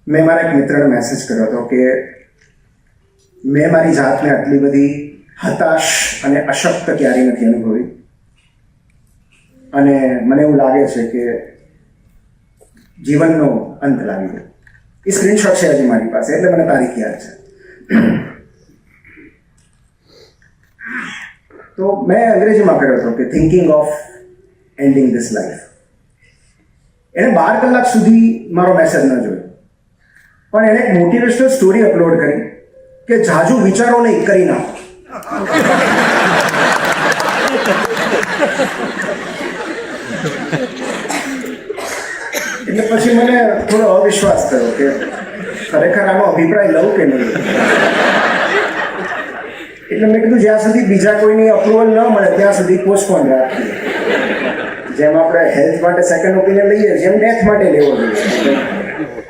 મેં મારા એક મિત્રને મેસેજ કર્યો હતો કે મેં મારી જાતને આટલી બધી હતાશ અને અશક્ત ક્યારેય નથી અનુભવી, અને મને એવું લાગે છે કે જીવનનો અંત લાવી ગયો. એ સ્ક્રીનશોટ છે હજી મારી પાસે, એટલે મને તારીખ યાદ છે. તો મેં અંગ્રેજીમાં કર્યો હતો કે thinking of ending this life. એણે 12 કલાક સુધી મારો મેસેજ ન જોયો, પણ એણે એક મોટિવેશનલ સ્ટોરી અપલોડ કરી કે જાજુ વિચારો નહીં, કરી નાખો. એટલે પછી મને થોડો અવિશ્વાસ થયો કે ખરેખર આનો અભિપ્રાય લઉં કે નહીં. એટલે મેં કીધું જ્યાં સુધી બીજા કોઈની અપ્રુવલ ન મળે ત્યાં સુધી પોસ્ટપોન રાખીએ. જેમ આપણે હેલ્થ માટે સેકન્ડ ઓપિનિયન લઈએ, જેમ ડેથ માટે લેવો જોઈએ.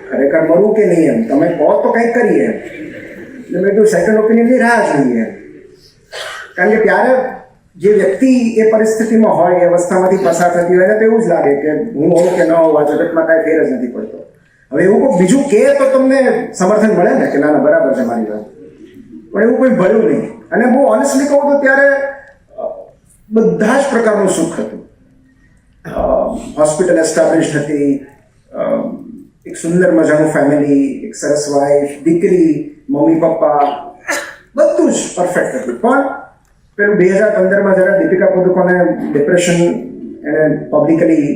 ખરેખર મરવું કે નહીં એમ તમે કહો તો કંઈક કરીએ એમ. એટલે મેં કીધું સેકન્ડ ઓપિનિયનની રાહ જોઈએ. કારણ કે ત્યારે જે વ્યક્તિ એ પરિસ્થિતિમાં હોય, એ અવસ્થામાંથી પસાર થતી હોય ને, તો એવું જ લાગે કે હું હોઉં કે ન હોઉં, આ જગતમાં કાંઈ ફેર જ નથી પડતો. હવે એવું કોઈ બીજું કહે તો તમને સમર્થન મળે ને કે ના ના બરાબર છે મારી વાત, પણ એવું કોઈ ભળ્યું નહીં. અને બહુ ઓનેસ્ટલી કહું તો ત્યારે બધા જ પ્રકારનું સુખ હતું. હોસ્પિટલ એસ્ટાબ્લિશ હતી, એક સુંદર મજાનું ફેમિલી, એક સરસ વાઈફ, દીકરી, મમ્મી પપ્પા, બધું જ પરફેક્ટ હતું. પણ પેલું 2015માં જ્યારે દીપિકા પદુકોણે ડિપ્રેશન એણે પબ્લિકલી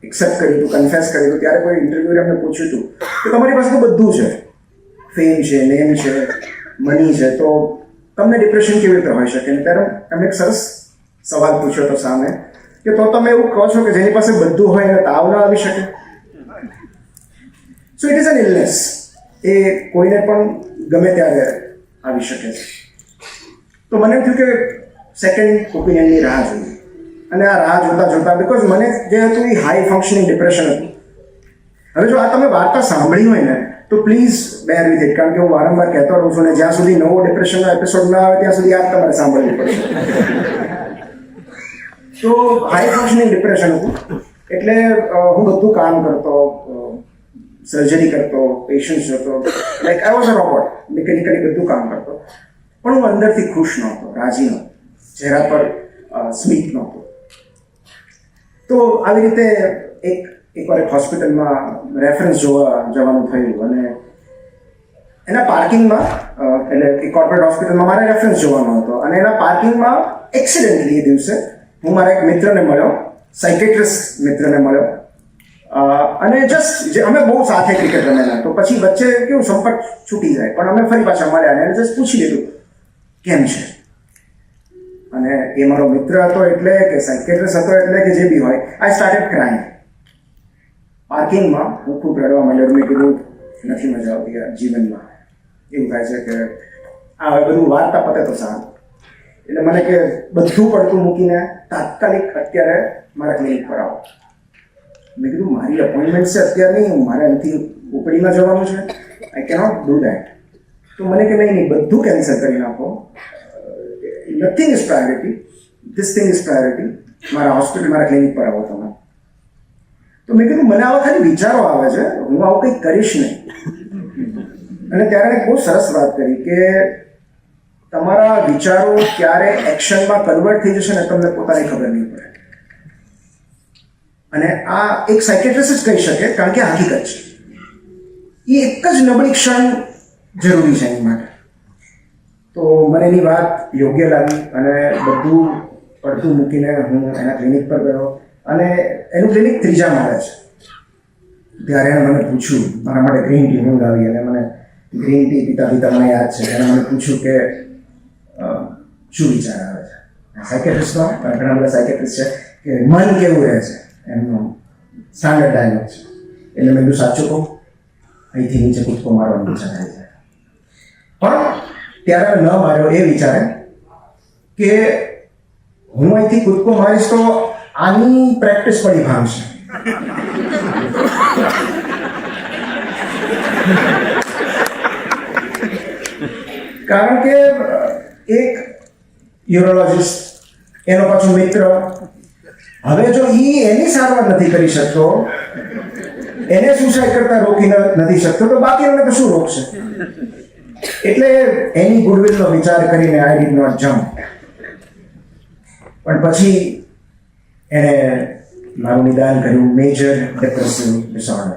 એક્સેપ્ટ કર્યું હતું, કન્ફેસ કર્યું હતું, ત્યારે કોઈ ઇન્ટરવ્યુએ એમને પૂછ્યું હતું કે તમારી પાસે તો બધું છે, ફેમ છે, નેમ છે, મની છે, તો તમને ડિપ્રેશન કેવી રીતે હોઈ શકે? ત્યારે એમણે એક સરસ સવાલ પૂછ્યો હતો સામે કે તો તમે એવું કહો છો કે જેની પાસે બધું હોય એને તાવ ના આવી શકે? So it is an illness. એ કોઈને પણ ગમે ત્યારે આવી શકે છે. તો મને થયું કે સેકન્ડ ઓપિનિયનની રાહ જોઈ. અને આ રાહ જોતા જોતા, બિકોઝ મને જે હતું એ હાઈ ફંક્શનિંગ ડિપ્રેશન હતું. હવે જો આ તમે વાર્તા સાંભળી હોય ને તો પ્લીઝ બેર વિથ ઇટ, કારણ કે હું વારંવાર કહેતો રહું છું, ને જ્યાં સુધી નવો ડિપ્રેશનનો એપિસોડ ના આવે ત્યાં સુધી આ તમારે સાંભળવું પડશે. તો હાઈ ફંક્શનિંગ ડિપ્રેશન હતું. એટલે હું બધું કામ કરતો, સર્જરી કરતો, પેશન્ટ્સ જોતો, like I was a robot. Mechanically બધું કામ કરતો, પણ હું અંદરથી ખુશ નહોતો, રાજી નહોતો, ચહેરા પર સ્મિત નહોતો. તો આવી રીતે એકવાર એક હોસ્પિટલમાં રેફરન્સ જોવા જવાનું થયું, અને એના પાર્કિંગમાં, એટલે એક કોર્પોરેટ હોસ્પિટલમાં મારે રેફરન્સ જોવાનો હતો, અને એના પાર્કિંગમાં એક્સિડન્ટલી એ દિવસે હું મારા એક મિત્રને મળ્યો, સાયકેટ્રિસ્ટ મિત્રને મળ્યો. અને જસ્ટ અમે બહુ સાથે ક્રિકેટ રમેલા, તો પછી વચ્ચે કેવું સંપર્ક છૂટી જાય, પણ અમે ફરી પાછા મળ્યા અને જસ્ટ પૂછી લીધું કેમ છે. અને એ મારો મિત્ર હતો એટલે કે સાયકેટ્રિસ્ટ હતો એટલે કે જે બી હોય, આઈ સ્ટાર્ટેડ ક્રાઇંગ. પાર્કિંગમાં હું ખૂબ રડવા માંડ્યો. મેં કીધું નથી મજા આવતી યાર જીવનમાં. એવું થાય છે કે આ હવે બધું વાર્તા પતે તો સારું. એટલે મને કે બધું પડતું મૂકીને તાત્કાલિક અત્યારે મારા ક્લિનિક પર આવો. મેં કીધું મારી અપોઇન્ટમેન્ટ છે અત્યારે નહીં, મારે અહીંથી ઉપડીમાં જવાનું છે, આઈ કેનોટ ડુ દેટ. તો મને કે નહીં બધું કેન્સલ કરી નાખો, nothing is priority, this thing is priority. મારા હોસ્પિટલ, મારા ક્લિનિક પર આવો તમે. તો મેં કીધું મને આવા ખાલી વિચારો આવે છે, હું આવું કંઈક કરીશ નહીં. અને ત્યારે એક બહુ સરસ વાત કરી કે તમારા વિચારો ક્યારે એક્શનમાં કન્વર્ટ થઈ જશે ને તમને પોતાની ખબર નહીં પડે. અને આ એક સાયકેટ્રિસ્ટ જ કહી શકે, કારણ કે હકીકત છે. એ એક જ નબળી ક્ષણ જરૂરી છે એની માટે. તો મને એની વાત યોગ્ય લાગી, અને બધું પડતું મૂકીને હું એના ક્લિનિક પર ગયો. અને એનું ક્લિનિક 3જા માળે છે. ત્યારે એણે મને પૂછ્યું, મારા માટે ગ્રીન ટી મંગાવી, અને મને ગ્રીન ટી પીતા પીતા મને યાદ છે એણે મને પૂછ્યું કે શું વિચાર આવે છે સાયકેટ્રિસ્ટનો. ઘણા બધા સાયકેટ્રિસ્ટ છે કે મન કેવું રહે છે, એમનો સ્ટાન્ડર્ડ ડાયલોગ છે. એટલે મેં કીધું સાચું કહું, અહીંથી નીચે કૂદકો મારવાનો વિચાર થાય છે. પણ ત્યારે ન માર્યો એ વિચારે કે હું અહીંથી કૂદકો મારીશ તો આની પ્રેક્ટિસ પડી ભાંગશે. કારણ કે એક યુરોલોજિસ્ટ, એનો પાછો મિત્ર, હવે જો એની સારવાર નથી કરી શકતો એને સુસાઇડ કરતા રોકી નથી શકતો, તો બાકીઓને તો શું રોકશે? એટલે એની ગુડવિલનો વિચાર કરીને આઈ ડીડ નોટ જમ્પ. પણ પછી એણે મારું નિદાન કર્યું, મેજર ડિપ્રેસિવ ડિસઓર્ડર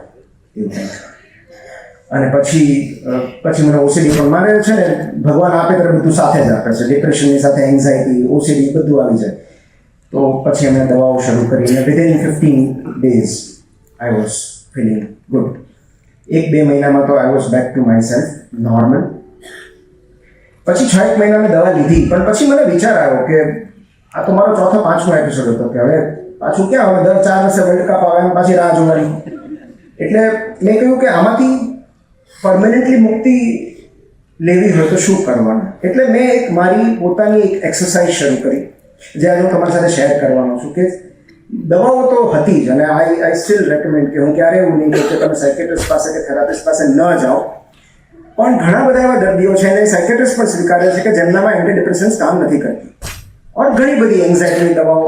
એવું કંઈક. અને પછી મને ઓસીડી પણ, મારે છે ને ભગવાન આપે ત્યારે બધું સાથે જ આપે છે, ડિપ્રેશનની સાથે એન્ઝાયટી, ઓસીડી બધું આવી જાય. તો પછી અમે દવાઓ શરૂ કરી અને within 15 days I was feeling good. 1-2 મહિનામાં તો I was back to my self, normal. પછી 6 મહિના મેં દવા લીધી, પણ પછી મને વિચાર આવ્યો કે આ તો મારો 4-5મો એપિસોડ હતો કે હવે પાછું ક્યાં, હવે દર 4 વર્ષે વર્લ્ડ કપ આવે પાછી રાહ જોવાની. એટલે મેં કહ્યું કે આમાંથી પરમનન્ટલી મુક્તિ લેવી હોય તો શું કરવાનું. એટલે મેં એક મારી પોતાની એક એક્સરસાઇઝ શરૂ કરી, જે આજે હું તમારી સાથે શેર કરવાનો છું. કે દવાઓ તો હતી જ, અને આઈ સ્ટીલ રેકમેન્ડ કે હું ક્યારે એવું નહીં કહું કે તમે સાયકેટ્રિસ્ટ પાસે કે થેરાપિસ્ટ પાસે ન જાઓ. પણ ઘણા બધા એવા દર્દીઓ છે, અને સાયકેટ્રિસ્ટ પણ સ્વીકારે છે કે જેમનામાં એન્ટીડિપ્રેશન્સ કામ નથી કરતી. और ઘણી બધી એન્ઝાઇટીની દવાઓ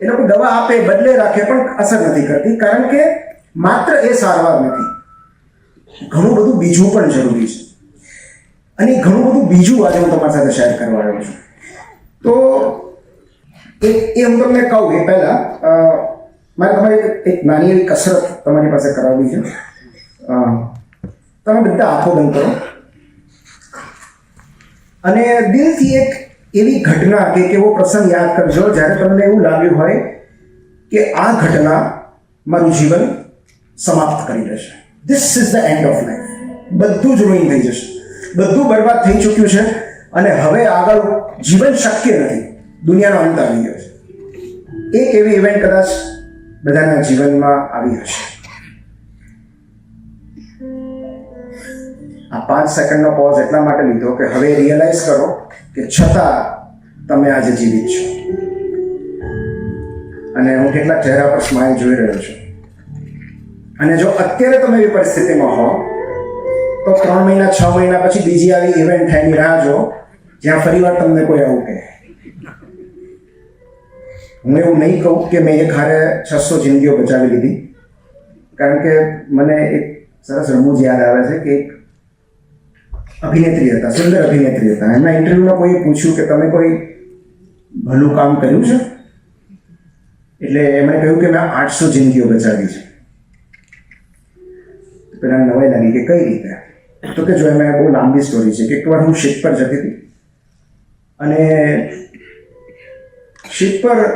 એ લોકો દવા આપે, બદલે રાખે, પણ અસર નથી કરતી. કારણ કે માત્ર એ સારવાર નથી, ઘણું બધું બીજું પણ જરૂરી છે. અને ઘણું બધું બીજું આજે હું તમારી સાથે શેર કરવા આવ્યો છું. તો એ હું તમને કહું એ પહેલાં મારે તમારી એક નાની એવી કસરત તમારી પાસે કરાવવી છે. તમે બધા આંખો બંધ કરો અને દિલથી એક એવી ઘટના કે એવો પ્રસંગ યાદ કરજો જ્યારે તમને એવું લાગ્યું હોય કે આ ઘટના મારું જીવન સમાપ્ત કરી દેશે. This is the end of life. બધું જ રૂઈન થઈ જશે, બધું બરબાદ થઈ ચૂક્યું છે અને હવે આગળ જીવન શક્ય નથી, દુનિયાનો અંત આવી ગયો છે. એક એવી ઇવેન્ટ કદાચ બધાના જીવનમાં આવી હશે. આ 5 સેકન્ડનો પોઝ એટલા માટે લીધો કે હવે રિયલાઇઝ કરો કે છતાં તમે આજે જીવિત છો. અને હું કેટલાક ચહેરા પર સ્માઇલ જોઈ રહ્યો છું. અને જો અત્યારે તમે એવી પરિસ્થિતિમાં હો તો 3 મહિના 6 મહિના પછી બીજી આવી ઇવેન્ટ થાય રાહ જો, જ્યાં ફરીવાર તમને કોઈ આવું કહે. હું એવું નહીં કહું કે મેં એક હારે 600 જિંદગીઓ બચાવી લીધી, કારણ કે મને એક સરસ રમૂજ યાદ આવે છે કે એક અભિનેત્રી હતા, સુંદર અભિનેત્રી હતા. એમના ઇન્ટરવ્યુમાં કોઈએ પૂછ્યું કે તમે કોઈ ભલું કામ કર્યું છે? એટલે એમણે કહ્યું કે મેં 800 જિંદગીઓ બચાવી છે. પેલા નવાઈ લાગી કે કઈ રીતે? તો કે જો એમાં બહુ લાંબી સ્ટોરી છે કે એકવાર હું શિપ પર જતી હતી અને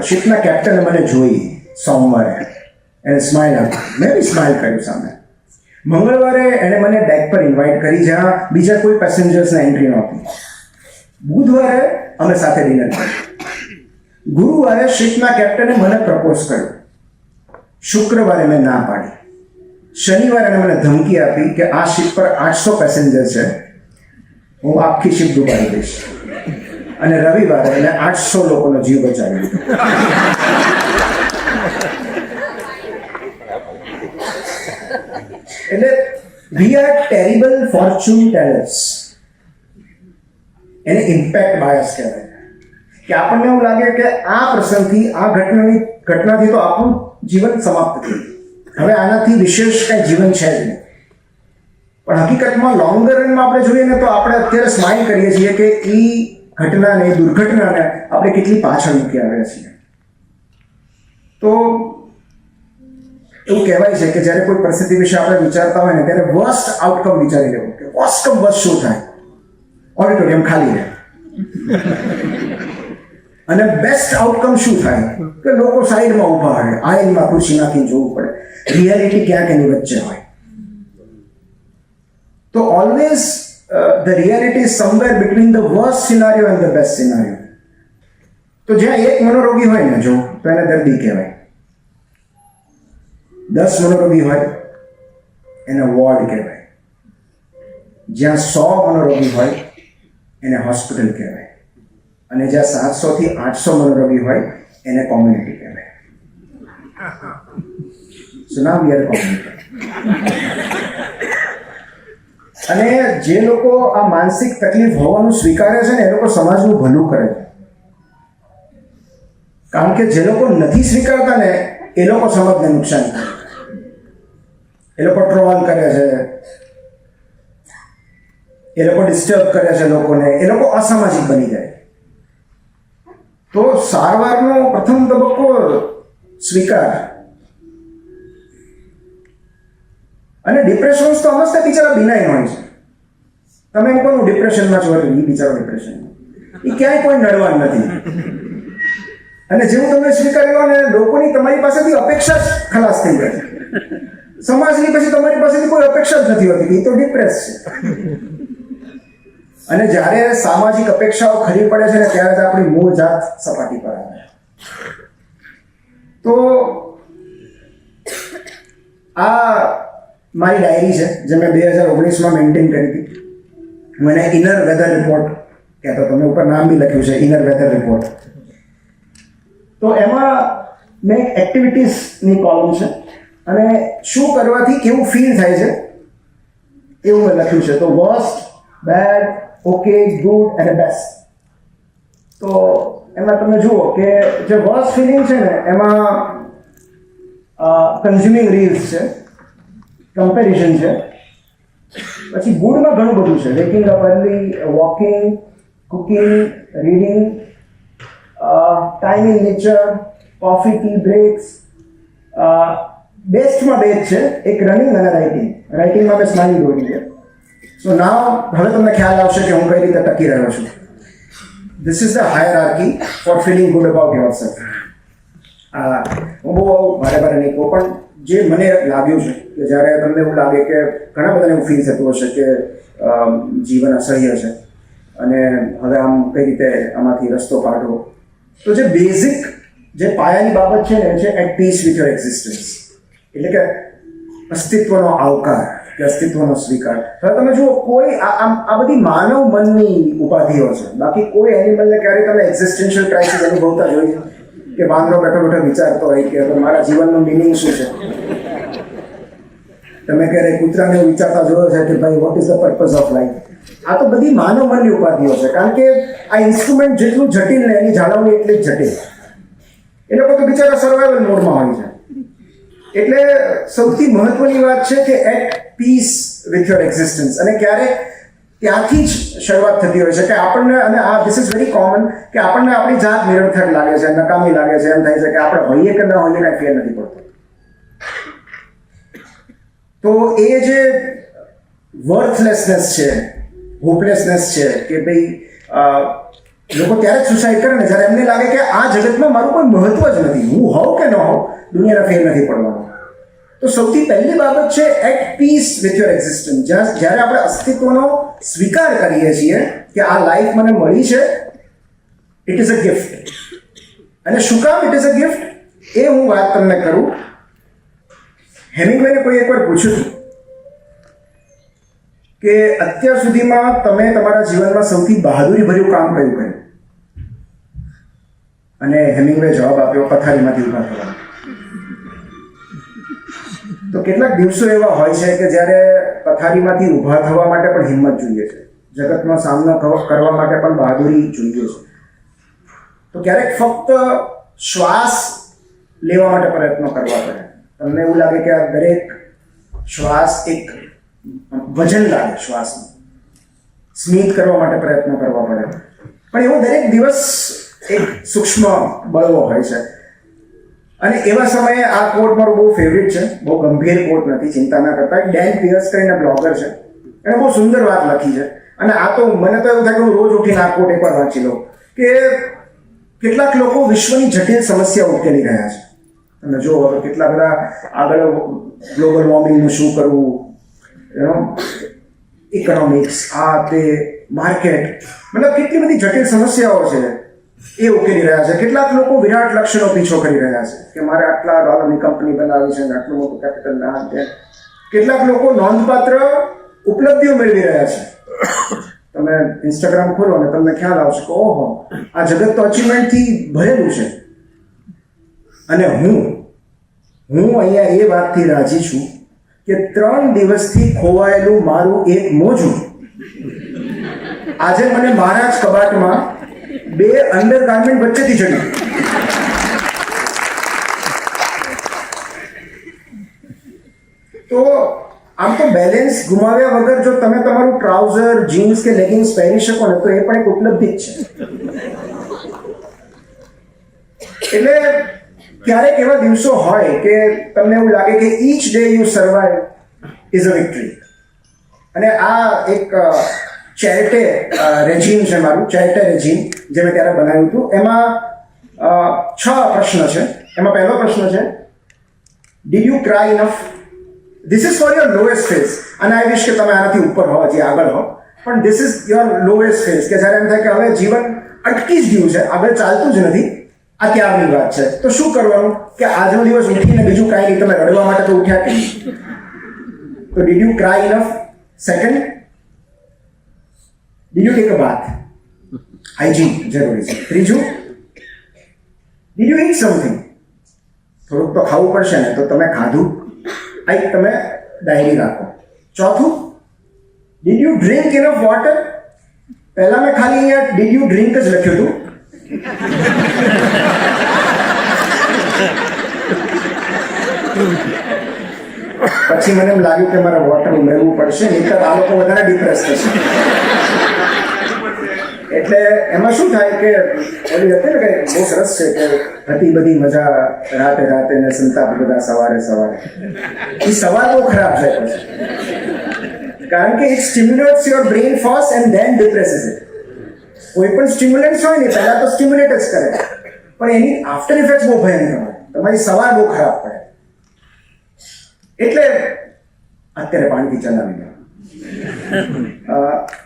શિપના કેપ્ટને મને જોઈ સોમવારે, એને સ્માઇલ આપી, મેં બી સ્માઇલ કર્યું સામે. મંગળવારે એણે મને ડેક પર ઇન્વાઇટ કરી જ્યાં બીજા કોઈ પેસેન્જર્સને એન્ટ્રી નહોતી. બુધવારે અમે સાથે ડિનર કર્યું. ગુરુવારે શિપના કેપ્ટને મને પ્રપોઝ કર્યો. શુક્રવારે મેં ના પાડી. શનિવારે એણે મને ધમકી આપી કે આ શિપ પર 800 પેસેન્જર છે, હું આખી શિપ ડૂબાડી દઈશ. અને રવિવારે એને 800 લોકોનો જીવ બચાવી દીધો. એટલે we are terrible Fortune tailors. એને ઇમ્પેક્ટ બાયસ કહેવાય. કે આપણને એવું લાગે કે આ પ્રસંગથી, આ ઘટનાથી તો આપણું જીવન સમાપ્ત થયું, હવે આનાથી વિશેષ કંઈ જીવન છે જ નહીં. પણ હકીકતમાં લોંગર રનમાં આપણે જોઈએ ને તો આપણે અત્યારે સ્માઇલ કરીએ છીએ કે એ ઘટનાને, દુર્ઘટનાને આપણે કેટલી પાછળ મૂકી આવ્યા છીએ. તો એવું કહેવાય છે કે જ્યારે કોઈ પરિસ્થિતિ વિશે આપણે વિચારતા હોય ને ત્યારે વર્સ્ટ આઉટકમ વિચારી લેવું કે વર્સ્ટકમ વર્સ્ટ શું થાય. ઓડિટોરિયમ ખાલી રહે. અને બેસ્ટ આઉટકમ શું થાય કે લોકો સાઈડમાં ઊભા હોય, આઈનમાં ખુરશી નાખીને જોવું પડે, રિયાલિટી ક્યાંક એની વચ્ચે હોય. તો always the reality is somewhere between the worst સિનારીઓ and the best સિનારીઓ. તો જ્યાં એક મનોરોગી હોય ને જો, તો એને દર્દી કહેવાય. 10 મનોરોગી હોય એને વોર્ડ કહેવાય. જ્યાં 100 મનોરોગી હોય એને હોસ્પિટલ કહેવાય. અને જ્યાં 700 થી 800 મનોરોગી હોય એને કોમ્યુનિટી કહેવાય. સો નાઉ વી આર કોમ્યુનિટી. અને જે લોકો આ માનસિક તકલીફ હોવાનું સ્વીકારે છે ને એ લોકો સમાજનું ભલું કરે છે. કારણ કે જે લોકો નથી સ્વીકારતા ને એ લોકો સમાજને નુકસાન કરે. એ લોકો ટ્રોલ કરે છે, એ લોકો ડિસ્ટર્બ કરે છે લોકોને, એ લોકો અસામાજિક બની જાય. તો સારવારનો પ્રથમ તબક્કો સ્વીકાર. અને ડિપ્રેશન તો અમસ્તા બિચારા બિનાઈ હોય છે. તમે એમ કહો ડિપ્રેશનમાં છો, એ બિચારો ડિપ્રેશન, એ ક્યાંય કોઈ નડવાનું નથી. અને જેવું તમે સ્વીકારી લો ને, લોકોની તમારી પાસેથી અપેક્ષા જ ખલાસ થઈ જાય. સમાજની પછી તમારી પાસેથી કોઈ અપેક્ષા જ નથી હોતી, એ તો ડિપ્રેસ છે. અને જ્યારે સામાજિક અપેક્ષાઓ ખરી પડે છે ને, ત્યારે જ આપણી મૂળ જાત સપાટી પર આવે. તો આ મારી ડાયરી છે, જે મેં 2019માં મેન્ટેન કરી હતી. હું એને ઇનર વેધર રિપોર્ટ કહેતો, તમે ઉપર નામ બી લખ્યું છે, ઇનર વેધર રિપોર્ટ. તો એમાં મેં એક એક્ટિવિટીઝની કોલમ છે, અને શું કરવાથી કેવું ફીલ થાય છે એવું મેં લખ્યું છે. તો વર્સ્ટ, બેડ, ઓકે, ગુડ અને બેસ્ટ. તો એમાં તમે જુઓ કે જે વર્સ્ટ ફિલિંગ છે ને, એમાં કન્ઝ્યુમિંગ રીલ્સ છે, કમ્પેરિઝન છે. પછી ગુડમાં ઘણું બધું છે, waking up early, walking, cooking, reading, time in nature, coffee, tea breaks. બેસ્ટમાં બે જ છે, એક રનિંગ અને રાઇટિંગ. રાઇટિંગમાં મેં સ્માઇલી દોરી છે. સો નાવ હવે તમને ખ્યાલ આવશે કે હું કઈ રીતે ટકી રહ્યો છું. This is the hierarchy for feeling good about yourself. હું બહુ ભારે નહીં કહું, પણ જે મને લાગ્યું છે કે જ્યારે તમને એવું લાગે કે ઘણા બધાને એવું ફીલ થતું હશે કે જીવન અસહ્ય છે અને હવે આમ કઈ રીતે આમાંથી રસ્તો કાઢવો, તો જે બેઝિક જે પાયાની બાબત છે ને, છે at peace with your existence. એટલે કે અસ્તિત્વનો આવકાર કે અસ્તિત્વનો સ્વીકાર. હવે તમે જુઓ, કોઈ આ બધી માનવ મનની ઉપાધિઓ છે. બાકી કોઈ એનિમલને ક્યારેય તમે એક્ઝિસ્ટન્શિયલ ક્રાઇસિસ અનુભવતા જોઈએ કે વાંદરો બેઠો વિચારતો હોય કે મારા જીવનનું મિનિંગ શું છે? તમે ક્યારેય કૂતરાને એવું વિચારતા જોયો છે કે ભાઈ what is the purpose of life? આ તો બધી માનવ મનની ઉપાધિઓ છે, કારણ કે આ ઇન્સ્ટ્રુમેન્ટ જેટલું જટિલ ને એની જાળવણી એટલી જ જટિલ. એ લોકો તો બિચારા સર્વાઈવલ મોડમાં હોય છે. એટલે સૌથી મહત્વની વાત છે કે at peace with your existence. અને ક્યારેક ત્યાંથી જ શરૂઆત થતી હોય છે કે આપણને, અને આ ધીસ ઇઝ વેરી કોમન, કે આપણને આપણી જાત નિરર્થક લાગે છે, નકામી લાગે છે, એમ થાય છે કે આપણે હોઈએ કે ન હોઈએ કાંઈ ફેર નથી પડતો. તો એ જે વર્થલેસનેસ છે, હોપલેસનેસ છે, કે ભાઈ લોકો ત્યારે જ સુસાઇડ કરે ને જ્યારે એમને લાગે કે આ જગતમાં મારું કોઈ મહત્વ જ નથી, હું હોઉં કે ન હોઉં દુનિયાના ફેર નથી પડવાનો. તો સૌથી પહેલી બાબત છે at peace with your existence. જ્યારે આપણે અસ્તિત્વનો સ્વીકાર કરીએ છીએ કે આ લાઈફ મને મળી છે, ઇટ ઇઝ અ ગિફ્ટ. અને શું કામ ઇટ ઇઝ અ ગિફ્ટ, એ હું વાત તમને કરું. હેમિંગવેને કોઈ એકવાર પૂછ્યું હતું કે અત્યાર સુધીમાં તમે તમારા જીવનમાં સૌથી બહાદુરીભર્યું કામ કયું કર્યું? અને હેમિંગવે જવાબ આપ્યો, પથારીમાંથી ઊભા થવા. તો કેટલાક દિવસો એવા હોય છે કે જ્યારે પથારીમાંથી ઊભા થવા માટે પણ હિંમત જોઈએ છે, જગતનો સામનો કરવા માટે પણ બહાદુરી જોઈએ છે. તો ક્યારેક ફક્ત શ્વાસ લેવા માટે પ્રયત્નો કરવા પડે. તમને એવું લાગે કે આ દરેક શ્વાસ એક વજન લાગે, શ્વાસનું સ્મિત કરવા માટે પ્રયત્નો કરવા પડે. પણ એવો દરેક દિવસ એક સૂક્ષ્મ બળવો હોય છે. અને એવા સમયે આ કોટ મારો બહુ ફેવરિટ છે, બહુ ગંભીર કોટ નથી, ચિંતા ના કરતા. ડેન પિયર્સ કરીને બ્લોગર છે, એણે બહુ સુંદર વાત લખી છે. અને આ તો મને તો એવું થાય કે હું રોજ ઉઠીને આ કોટ એકવાર વાંચી લઉં કે કેટલાક લોકો વિશ્વની જટિલ સમસ્યાઓ ઉકેલી રહ્યા છે. તમે જો હવે કેટલા બધા આગળ ગ્લોબલ વોર્મિંગનું શું કરવું, ઇકોનોમિક્સ, આ તે માર્કેટ, મતલબ કેટલી બધી જટિલ સમસ્યાઓ છે એ ઉકેલી રહ્યા છે. કેટલાક લોકો વિરાટ લક્ષ્યનો પીછો કરી રહ્યા છે કે મારે આટલા ડોલરની કંપની બનાવી છે, આટલું મોટું કેપિટલ ના. કેટલાક લોકો નોંધપાત્ર ઉપલબ્ધિઓ મેળવી રહ્યા છે. તમે ઇન્સ્ટાગ્રામ ખોલો અને તમને ખ્યાલ આવશે કે ઓહો, આ જગત તો અચીવમેન્ટથી ભરેલું છે. અને હું અહીંયા એ વાતથી રાજી છું કે 3 દિવસથી ખોવાયેલું મારું એક મોજું આજે મને મારા જ કબાટમાં 2 અંડરગાર્મેન્ટ વચ્ચેથી ચડ્યું. તો આમ તો બેલેન્સ ગુમાવ્યા વગર જો તમે તમારું ટ્રાઉઝર જીન્સ કે લેગિંગ્સ પહેરી શકો ને તો એ પણ એક ઉપલબ્ધિ જ છે. એટલે ક્યારેક એવા દિવસો હોય કે તમને એવું લાગે કે each day you survive is a victory. અને આ એક ચેરિટે રેજીમ છે મારું, ચેરિટે રેજીમ જે મેં ત્યારે બનાવ્યું હતું. એમાં 6 પ્રશ્ન છે. એમાં પહેલો પ્રશ્ન છે, did you cry enough? This is for your lowest phase. અને આઈ વિશ કે તમે આનાથી ઉપર હો, હજી આગળ હો, પણ this is your lowest phase, કે જ્યારે એમ થાય કે હવે જીવન અટકી જ ગયું છે, આગળ ચાલતું જ નથી, આ ત્યારની વાત છે. તો શું કરવાનું કે આજનો દિવસ ઉઠીને બીજું કાંઈ નહીં, તમે રડવા માટે તો ઉઠ્યા કે નહીં. તો did you cry enough? Second, did you take a bath? Hygiene જરૂરી છે. ત્રીજું, ડીડ યુ ઈટ સમથિંગ? થોડુંક તો ખાવું પડશે ને, તો તમે ખાધું? તમે ડાયરી રાખો. ચોથું, did you drink enough water? પહેલા મેં ખાલી અહીંયા ડીડ યુ ડ્રિંક જ લખ્યું હતું. પછી મને એમ લાગ્યું કે મારે વોટર ઉમેરવું પડશે, નહીંતર આ લોકો વધારે ડિપ્રેસ થશે. એટલે એમાં શું થાય કે ઓલી હતી ને કે બહુ સરસ છે કે હતી બધી મજા રાતે રાતે ને સંતાપ બધા સવારે સવારે. એ સવાર બહુ ખરાબ છે પછી, કારણ કે it stimulates your brain first and then depresses it. કોઈ પણ સ્ટિમ્યુલન્ટ્સ હોય ને પહેલા તો સ્ટિમ્યુલેટ જ કરે, પણ એની આફ્ટર ઇફેક્ટ બહુ ભયંકર હોય. તમારી સવાર બહુ ખરાબ પડે. એટલે અત્યારે પાણીથી ચલાવી દો.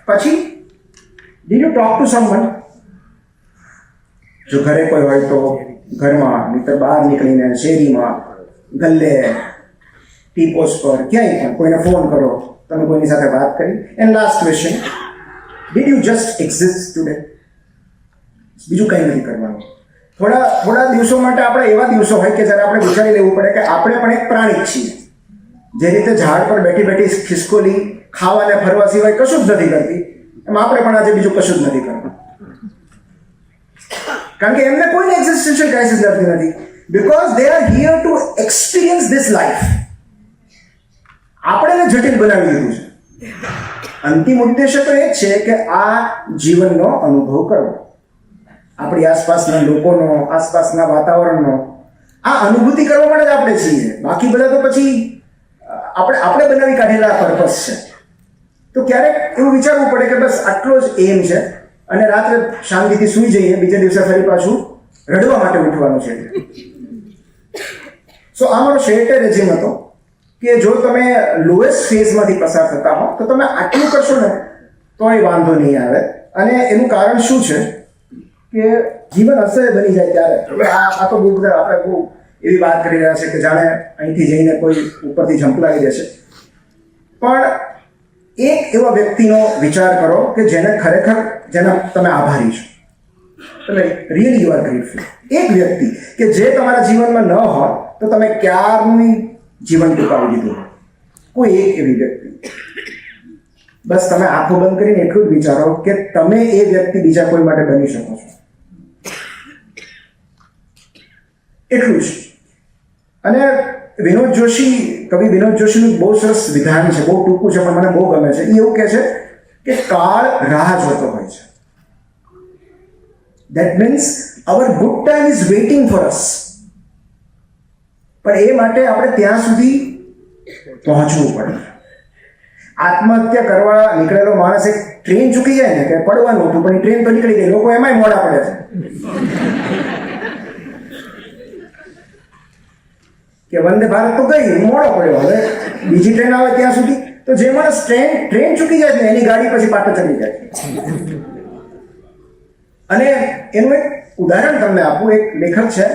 પછી did you talk to someone? જો ઘરે કોઈ હોય તો ઘરમાં, નહીંતર બહાર નીકળીને શેરીમાં, ગલ્લે, ટી પોસ્ટ પર, ક્યાંય પણ કોઈને ફોન કરો, તમે કોઈની સાથે વાત કરી. And last question, did you just exist today? બીજું કંઈ નથી કરવાનું. થોડા દિવસો માટે આપણે એવા દિવસો હોય કે જ્યારે આપણે વિચારી લેવું પડે કે આપણે પણ એક પ્રાણી જ છીએ. જે રીતે ઝાડ પર બેઠી બેઠી ખિસકોલી ખાવા અને ફરવા સિવાય કશું જ નથી કરતી, એમ આપણે પણ આજે બીજું કશું જ નથી કરતું. કારણ કે એમને કોઈને એક્ઝિસ્ટન્શિયલ ક્રાઇસિસ લાગતી નથી, because they are here to experience this life. આપણે એને જટિલ બનાવી દીધું છે. અંતિમ ઉદ્દેશ્ય તો એ જ છે કે આ જીવનનો અનુભવ કરવો, આપણી આસપાસના લોકોનો, આસપાસના વાતાવરણનો. આ અનુભૂતિ કરવા માટે જ આપણે છીએ. બાકી બધા તો પછી આપણે બનાવી કાઢેલા પર્પસ છે. તો ક્યારેક એવું વિચારવું પડે કે બસ આટલો જ એમ છે, અને રાત્રે શાંતિથી સૂઈ જઈએ, બીજા દિવસે ફરી પાછું રડવા માટે ઉઠવાનું છે. સો આ મારો શેલ્ટર રેજીમ હતો કે જો તમે લોએસ્ટ ફેઝમાંથી પસાર થતા હો તો તમે આટલું કરશો ને તો એ વાંધો નહીં આવે. અને એનું કારણ શું છે કે જીવન અસહ્ય બની જાય ત્યારે. આ તો બહુ બધા આપણે બહુ એવી વાત કરી રહ્યા છે કે જાણે અહીંથી જઈને કોઈ ઉપરથી ઝંપલાવી દેશે. પણ એક એવા વ્યક્તિનો વિચાર કરો કે જેને ખરેખર જેના તમે આભારી છો, તમે રિયલી યુ આર ગ્રેટફુલ. એક વ્યક્તિ કે જે તમારા જીવનમાં ન હોત તો તમે ક્યારનું જીવન ટૂંકાવી દીધું. કોઈ એક એવી વ્યક્તિ. બસ તમે આંખો બંધ કરીને એટલું જ વિચારો કે તમે એ વ્યક્તિ બીજા કોઈ માટે બની શકો છો, એટલું જ. અને વિનોદ જોશી, કવિ વિનોદ જોશીનું બહુ સરસ વિધાન છે, બહુ ટૂંકું છે પણ મને બહુ ગમે છે. એ એવું કહે છે કે કાળ રાહ જોતો હોય છે. That means our good time is waiting for us. પણ એ માટે આપણે ત્યાં સુધી પહોંચવું પડે. આત્મહત્યા કરવા નીકળેલો માણસ એક ટ્રેન ચૂકી જાય ને કે પડવાનું હતું, પણ ટ્રેન તો નીકળી ગઈ, લોકો એમાંય મોડા પડે છે કે વંદે ભારત તો ગઈ, મોડો પડ્યો, હવે બીજી ટ્રેન આવે ત્યાં સુધી. તો જે માણસ ટ્રેન ચૂકી જાય ને એની ગાડી પછી પાટો ચડી જાય. અને એનું એક ઉદાહરણ તમને આપું. એક લેખક છે,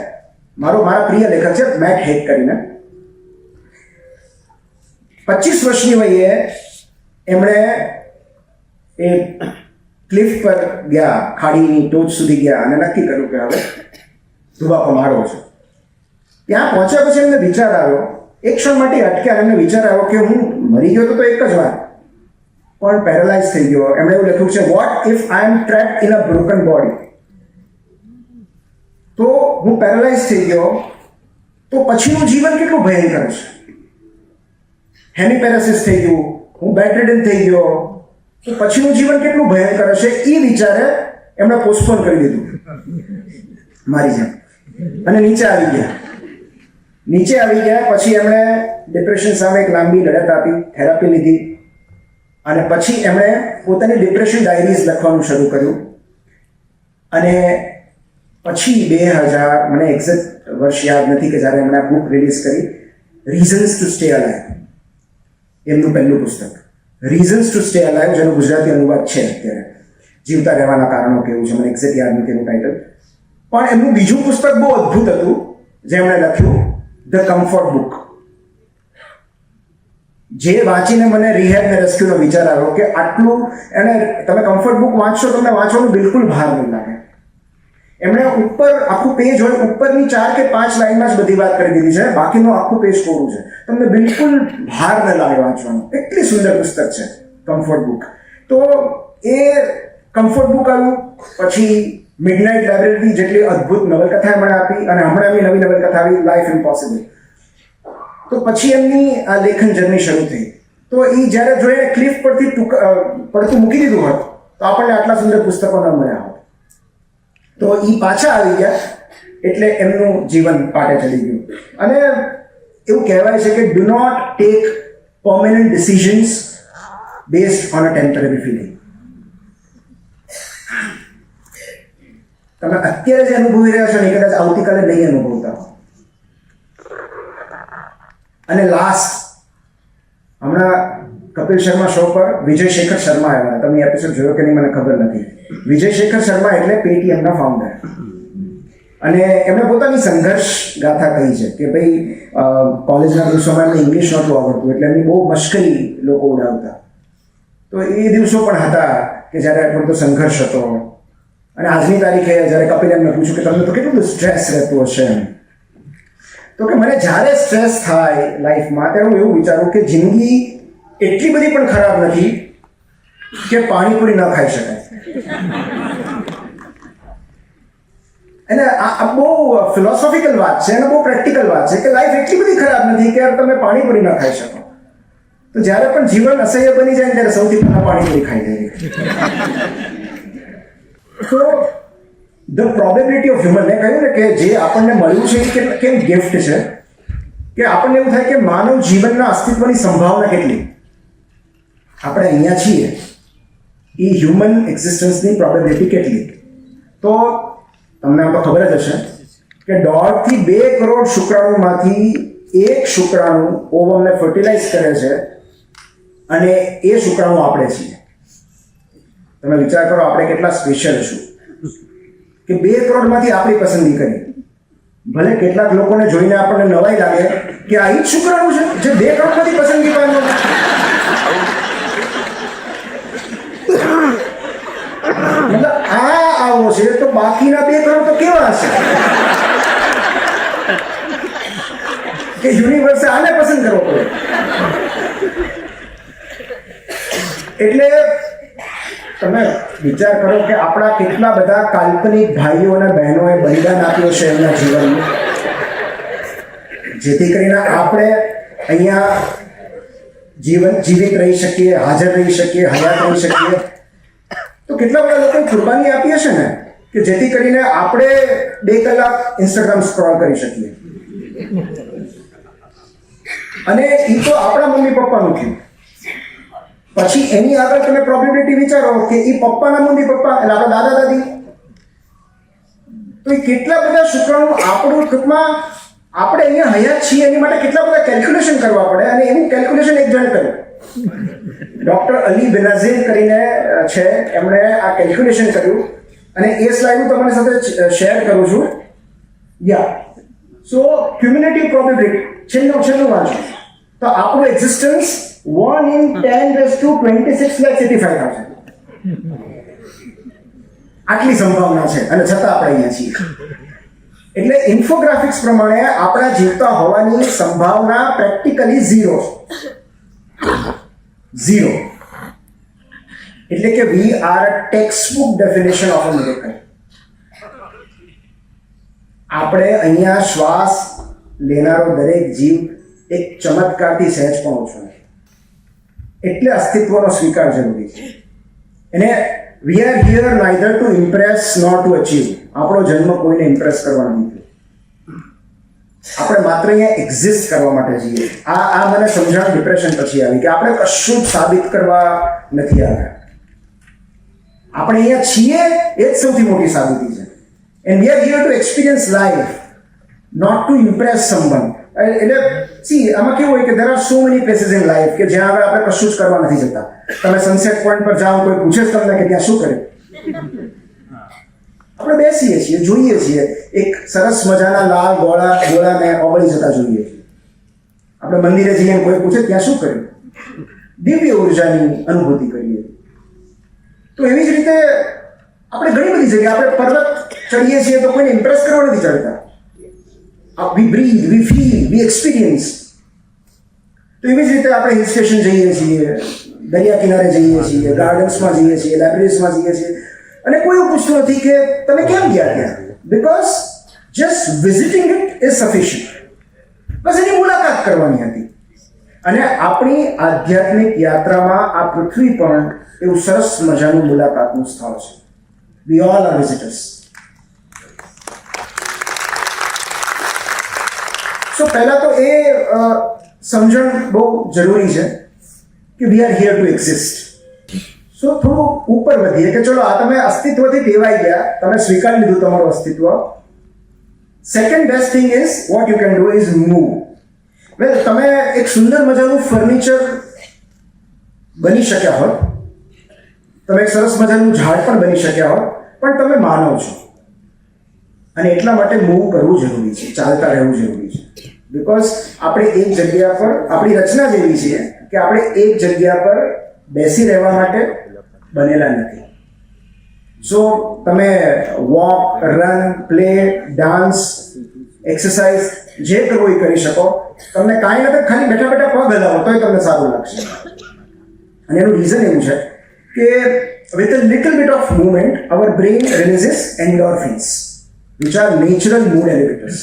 મારા પ્રિય લેખક છે, મેટ હેગ કરીને. 25 વર્ષની વયે એમણે એ ક્લિફ પર ગયા, ખાડીની ટોચ સુધી ગયા અને નક્કી કર્યું કે હવે ધુબાકો મારવો છે. ત્યાં પહોંચ્યા પછી એમને વિચાર આવ્યો, એક ક્ષણ માટે અટક્યા, એમને વિચાર આવ્યો કે હું મરી ગયો તો એક જ વાર, પણ પેરાલાઇઝ થઈ ગયો. એમણે એવું લખ્યું છે, what if I am trapped in a broken body? તો હું પેરાલાઇઝ થઈ ગયો તો પછીનું જીવન કેટલું ભયંકર છે. હેમિપેરાસિસ થઈ ગયું, હું બેડરિડન થઈ ગયો, તો પછીનું જીવન કેટલું ભયંકર હશે એ વિચારે એમણે પોસ્ટપોન કરી દીધું મારી જેમ, અને નીચે આવી ગયા. પછી એમણે ડિપ્રેશન સામે એક લાંબી લડત આપી, થેરાપી લીધી, અને પછી એમણે પોતાની ડિપ્રેશન ડાયરીઝ લખવાનું શરૂ કર્યું. અને પછી 2000, મને એક્ઝેક્ટ વર્ષ યાદ નથી કે જ્યારે એમણે આ બુક રિલીઝ કરી, રીઝન્સ ટુ સ્ટે અલાઇવ, એમનું પહેલું પુસ્તક રીઝન્સ ટુ સ્ટે અલાઇવ, જેનો ગુજરાતી અનુવાદ છે અત્યારે, જીવતા રહેવાના કારણો કેવું છે, મને એક્ઝેક્ટ યાદ નથી એનું ટાઇટલ. પણ એમનું બીજું પુસ્તક બહુ અદ્ભુત હતું, જે એમણે લખ્યું, ધ કમ્ફર્ટ બુક, જે વાંચીને મને રિહેબ ને રેસ્ક્યુનો વિચાર આવ્યો કે આટલું, એને તમે કમ્ફર્ટ બુક વાંચશો, તમને વાંચવાનું બિલકુલ ભાર નહીં લાગે. એમણે ઉપર આખું પેજ હોય, ઉપરની 4 કે 5 લાઈનમાં જ બધી વાત કરી દીધી છે, બાકીનું આખું પેજ કોરું છે, તમને બિલકુલ ભાર ન લાગે વાંચવાનું. એટલી સુંદર પુસ્તક છે કમ્ફર્ટ બુક. તો એ કમ્ફર્ટ બુક આવ્યું, પછી મિડનાઇટ લાઇબ્રેરી જેટલી અદ્ભુત નવલકથા એમણે આપી, અને હમણાં એમની નવી નવલકથા આવી, લાઈફ ઇમ્પોસિબલ. તો પછી એમની આ લેખન જર્ની શરૂ થઈ. તો એ જ્યારે જોઈએ ક્લિફ પરથી પડતું મૂકી દીધું હોત તો આપણને આટલા સુંદર પુસ્તકો ન મળ્યા હોત. તો એ પાછા આવી ગયા એટલે એમનું જીવન પાટે ચડી ગયું. અને એવું કહેવાય છે કે do not take permanent decisions based on a temporary feeling. તમે અત્યારે જે અનુભવી રહ્યા છો ને, કદાચ આવતીકાલે નહીં અનુભવતા. અને લાસ્ટ, હમણાં કપિલ શર્મા શો પર વિજય શેખર શર્મા આવ્યા. તમે એપિસોડ જોયો કે નહીં મને ખબર નથી. વિજય શેખર શર્મા એટલે પેટીએમના ફાઉન્ડર, અને એમણે પોતાની સંઘર્ષ ગાથા કહી છે કે ભાઈ કોલેજના દિવસોમાં એમને ઇંગ્લિશ નહોતું આવડતું, એટલે એમની બહુ મશ્કરી લોકો ઉડાવતા. તો એ દિવસો પણ હતા કે જ્યારે બધો સંઘર્ષ હતો. અને આજની તારીખે જ્યારે કપિલ એમને પૂછ્યું કે તમને તો કેટલું બધું સ્ટ્રેસ રહેતું હશે એમ, તો કે મને જ્યારે સ્ટ્રેસ થાય લાઈફમાં ત્યારે હું એવું વિચારું કે જિંદગી એટલી બધી પણ ખરાબ નથી કે પાણીપુરી ન ખાઈ શકાય. અને આ બહુ ફિલોસોફિકલ વાત છે અને બહુ પ્રેક્ટિકલ વાત છે કે લાઈફ એટલી બધી ખરાબ નથી કે તમે પાણીપુરી ન ખાઈ શકો. તો જ્યારે પણ જીવન અસહ્ય બની જાય ત્યારે સૌથી પહેલા પાણીપુરી ખાઈ જાય. તો ધ પ્રોબેબિલિટી ઓફ હ્યુમન, મેં કહ્યું ને કે જે આપણને મળ્યું છે એ કેમ ગિફ્ટ છે, કે આપણને એવું થાય કે માનવ જીવનના અસ્તિત્વની સંભાવના કેટલી. આપણે અહીંયા છીએ એ હ્યુમન એક્ઝિસ્ટન્સની પ્રોબેબિલિટી કેટલી. તો તમને આમ તો ખબર જ હશે કે 1.5 થી 2 કરોડ શુક્રાણુમાંથી એક શુક્રાણુ ઓવમને ફર્ટિલાઇઝ કરે છે, અને એ શુક્રાણુ આપણે છીએ. તમે વિચાર કરો આપણે કેટલા સ્પેશિયલ છું કે 2 કરોડમાંથી આપણી પસંદગી કરી. ભલે કેટલાક લોકોને જોઈને આપણને નવાઈ લાગે કે આ જ શુક્રાણુ છે જે 2 કરોડમાંથી પસંદગી પામ્યો. મતલબ આવો છે તો બાકીના 2 કરોડ તો કેવા હશે કે યુનિવર્સે આને પસંદ કરવો પડે. એટલે તમે વિચાર કરો કે આપણા કેટલા બધા કાલ્પનિક ભાઈઓ અને બહેનોએ બલિદાન આપ્યું છે એમના જીવનમાં, જેથી કરીને આપણે અહીંયા જીવિત રહી શકીએ, હાજર રહી શકીએ, હયાત રહી શકીએ. તો કેટલા બધા લોકોએ કુરબાની આપી હશે ને કે જેથી કરીને આપણે 2 કલાક ઇન્સ્ટાગ્રામ સ્ક્રોલ કરી શકીએ. અને એ તો આપણા મમ્મી પપ્પાનું થયું. પછી એની આગળ તમે પ્રોબેબિલિટી વિચારો કે એ પપ્પાના મમ્મી પપ્પા એટલે આપણા દાદા દાદી, તો એ કેટલા બધા શુક્રાણુ આપણું ટૂંકમાં આપણે અહીંયા હયાત છીએ એની માટે કેટલા બધા કેલ્ક્યુલેશન કરવા પડે. અને એવું કેલ્ક્યુલેશન એક જણ કર્યું, ડોક્ટર અલી બેનાઝીર કરીને છે, એમણે આ કેલ્ક્યુલેશન કર્યું. અને એ સ્લાઇડ હું તમારી સાથે શેર કરું છું. સો ક્યુમ્યુલેટિવ પ્રોબેબિલિટી, છેલ્લું વાંચો તો આપણું એક્ઝિસ્ટન્સ 1 in 10⁻²6,85,000 આટલી સંભાવના છે, અને છતાં આપણે અહીંયા છીએ. એટલે ઇન્ફોગ્રાફિક્સ પ્રમાણે આપણા જીવતા હોવાની સંભાવના પ્રેક્ટિકલી 0. એટલે કે we are a textbook definition of a miracle. આપણે અહીંયા શ્વાસ લેનારો દરેક જીવ એક ચમત્કારથી સહેજ પણ ઓછો નથી. એટલે અસ્તિત્વનો સ્વીકાર જરૂરી છે. અને we are here neither to impress nor to achieve. આપણો જન્મ કોઈને ઇમ્પ્રેસ કરવાનો નથી. આપણે માત્ર અહીંયા એક્ઝિસ્ટ કરવા માટે જઈએ. આ મને સમજાણ ડિપ્રેશન પછી આવી કે આપણે કશું જ સાબિત કરવા નથી આવ્યા. આપણે અહીંયા છીએ એ જ સૌથી મોટી સાબિતી છે. And we are here to experience life, not to impress someone. એટલે આમાં કેવું હોય કે there are so many places in life કે જ્યાં હવે આપણે કશું જ કરવા નથી જતા. તમે સનસેટ પોઈન્ટ પર જાઓ, કોઈ પૂછે તમને કે ત્યાં શું કરે, આપણે બેસીએ છીએ, જોઈએ છીએ, એક સરસ મજાના લાલ ગોળાને ઓગળી જતા જોઈએ છીએ. આપણે મંદિરે જઈએ કોઈ પૂછે ત્યાં શું કર્યું, દિવ્ય ઉર્જાની અનુભૂતિ કરીએ. તો એવી જ રીતે આપણે ઘણી બધી જગ્યાએ આપણે પર્વત ચડીએ છીએ તો કોઈને ઇમ્પ્રેસ કરવા નથી ચડતા. we breathe, we feel, we experience. તો એવી જ રીતે આપણે હિલ સ્ટેશન જઈએ છીએ, દરિયા કિનારે જઈએ છીએ, ગાર્ડન્સમાં જઈએ છીએ, લાઇબ્રેરીઝમાં જઈએ છીએ, અને કોઈ પૂછતું નથી કે તમે કેમ ગયા ત્યાં. Because just visiting it is sufficient. બસ એની મુલાકાત કરવાની હતી. અને આપણી આધ્યાત્મિક યાત્રામાં આ પૃથ્વી પણ એવું સરસ મજાનું મુલાકાતનું સ્થળ છે. We all are visitors. So પહેલા તો એ સમજણ બહુ જરૂરી છે કે we are here to exist. So થોડું ઉપર વધીએ કે ચલો આ તમે અસ્તિત્વથી ટેવાઈ ગયા, તમે સ્વીકારી લીધું તમારું અસ્તિત્વ. Second best thing is what you can do is move. Well, તમે એક સુંદર મજાનું ફર્નિચર બની શક્યા હોત, તમે એક સરસ મજાનું ઝાડ પણ બની શક્યા હોત, પણ તમે માનવ છો અને એટલા માટે મૂવ કરવું જરૂરી છે, ચાલતા રહેવું જરૂરી છે. બિકોઝ આપણે એક જગ્યા પર, આપણી રચના જેવી છે કે આપણે એક જગ્યા પર બેસી રહેવા માટે બનેલા નથી. સો તમે walk, run, play, dance, exercise જે કરવું એ કરી શકો. તમને કાંઈ નથી, ખાલી બેઠા બેઠા પગ હલાવો તોય તમને સારું લાગશે. અને એનું રીઝન એવું છે કે with a little bit of movement our brain releases endorphins which are natural mood elevators.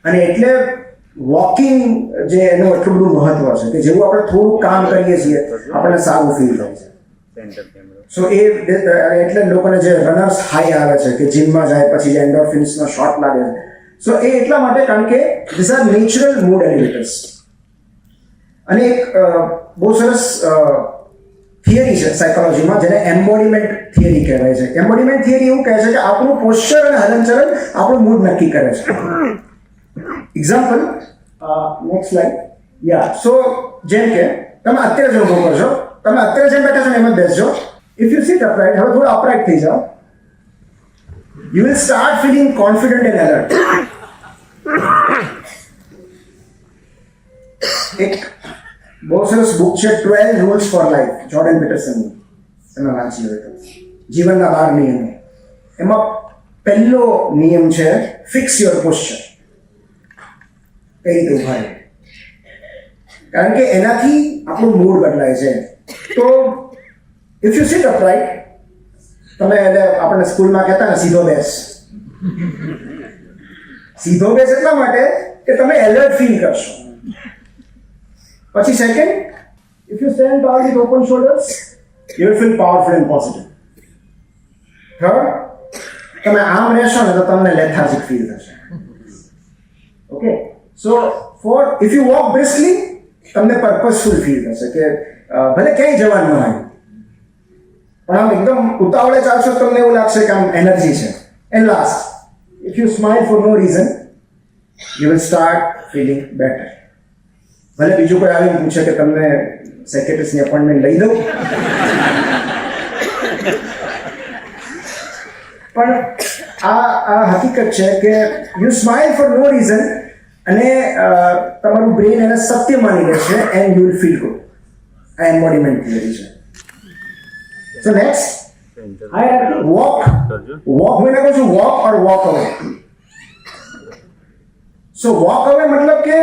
અને એટલે વોકિંગ જે એનું એટલું બધું મહત્વ છે કે જેવું આપણે થોડું કામ કરીએ છીએ આપણને સારું ફીલ થાય છે. સો એટલે લોકોને જે રનર્સ હાઈ આવે છે કે જીમમાં જાય પછી એન્ડોર્ફિન્સનો શોટ લાગે છે. સો એ એટલા માટે કારણ કે this are natural mood elevators. અને એક બહુ સરસ થિયરી છે સાયકોલોજીમાં જેને એમ્બોડીમેન્ટ થિયરી કહેવાય છે. એમ્બોડીમેન્ટ થિયરી એવું કહે છે કે આપણું પોસ્ચર અને હલનચલન આપણું મૂડ નક્કી કરે છે. Example, next slide. Yeah, so જેમ કે તમે અત્યારે જ અનુભવ કરશો, તમે અત્યારે જેમ બેઠા છો ને એમ જ બેસજો. ઇફ યુ સિટ અપરાઇટ, હવે થોડા અપરાઇટ થઈ જાઓ, you will start feeling confident and alert. એક બહુ સરસ બુક છે 12 રૂલ્સ ફોર લાઈફ, જોર્ડન પીટરસનની. તમે વાંચી હોય તો, જીવનના 12 નિયમો. એમાં પહેલો નિયમ છે ફિક્સ યોર પોસ્ચર. કઈ રીતે ઉભા રહે, કારણ કે એનાથી આપણું મૂડ બદલાય છે. તો ઇફ યુ સિટ અપરાઇટ, તમે એટલે આપણને સ્કૂલમાં કહેતા ને સીધો બેસ. સીધો બેસ એટલા માટે કે તમે એલર્ટ ફીલ કરશો. પછી second, if you stand tall with open shoulders, you will feel powerful and positive. Third, તમે આમ રહેશો ને તો તમને લેથાર્જિક ફીલ થશે. Okay, so if you walk briskly, તમને પર્પસફુલ ફીલ થશે કે ભલે ક્યાંય જવાનું ન હોય પણ આમ એકદમ ઉતાવળે ચાલશો તમને એવું લાગશે કે આમ એનર્જી છે. And last, if you smile for no reason, you will start feeling better. ભલે બીજું કોઈ આવીને પૂછે કે તમને સાયકેટ્રિસ્ટની અપોઇન્ટમેન્ટ લઈ દઉં, પણ આ હકીકત છે કે you smile for no reason અને તમારું બ્રેન એને સત્ય માની લેશે and you will feel good. આ એમ્બોડીમેન્ટ થિયરી છે. So next, walk. મેં કહું છું વોક ઓર વોક અવે. સો વોક અવે મતલબ કે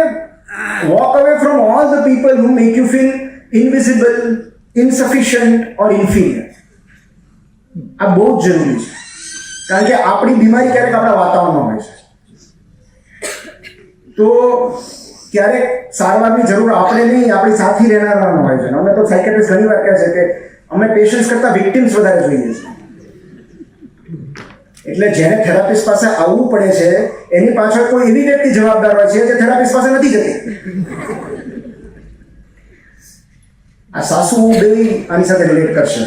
walk away from all the people who make you feel invisible, insufficient or inferior. આ બહુ જ જરૂરી છે કારણ કે આપણી બીમારી ક્યારેક આપણા વાતાવરણમાં હોય છે. તો ક્યારેક સારવારની જરૂર આપણે નહીં, આપણી સાથી રહેનારાનો હોય છે. અમે તો સાયકેટ્રિસ્ટ ઘણી વાર કહે છે કે અમે પેશન્ટ્સ કરતાં વિક્ટિમ્સ વધારે જોઈએ છીએ. એટલે જેને થેરાપિસ્ટ પાસે આવવું પડે છે એની પાછળ કોઈ એવી વ્યક્તિ જવાબદાર હોય છે જે થેરાપિસ્ટ પાસે નથી જતી. આ સાસુ બે આની સાથે રિલેટ કરશે.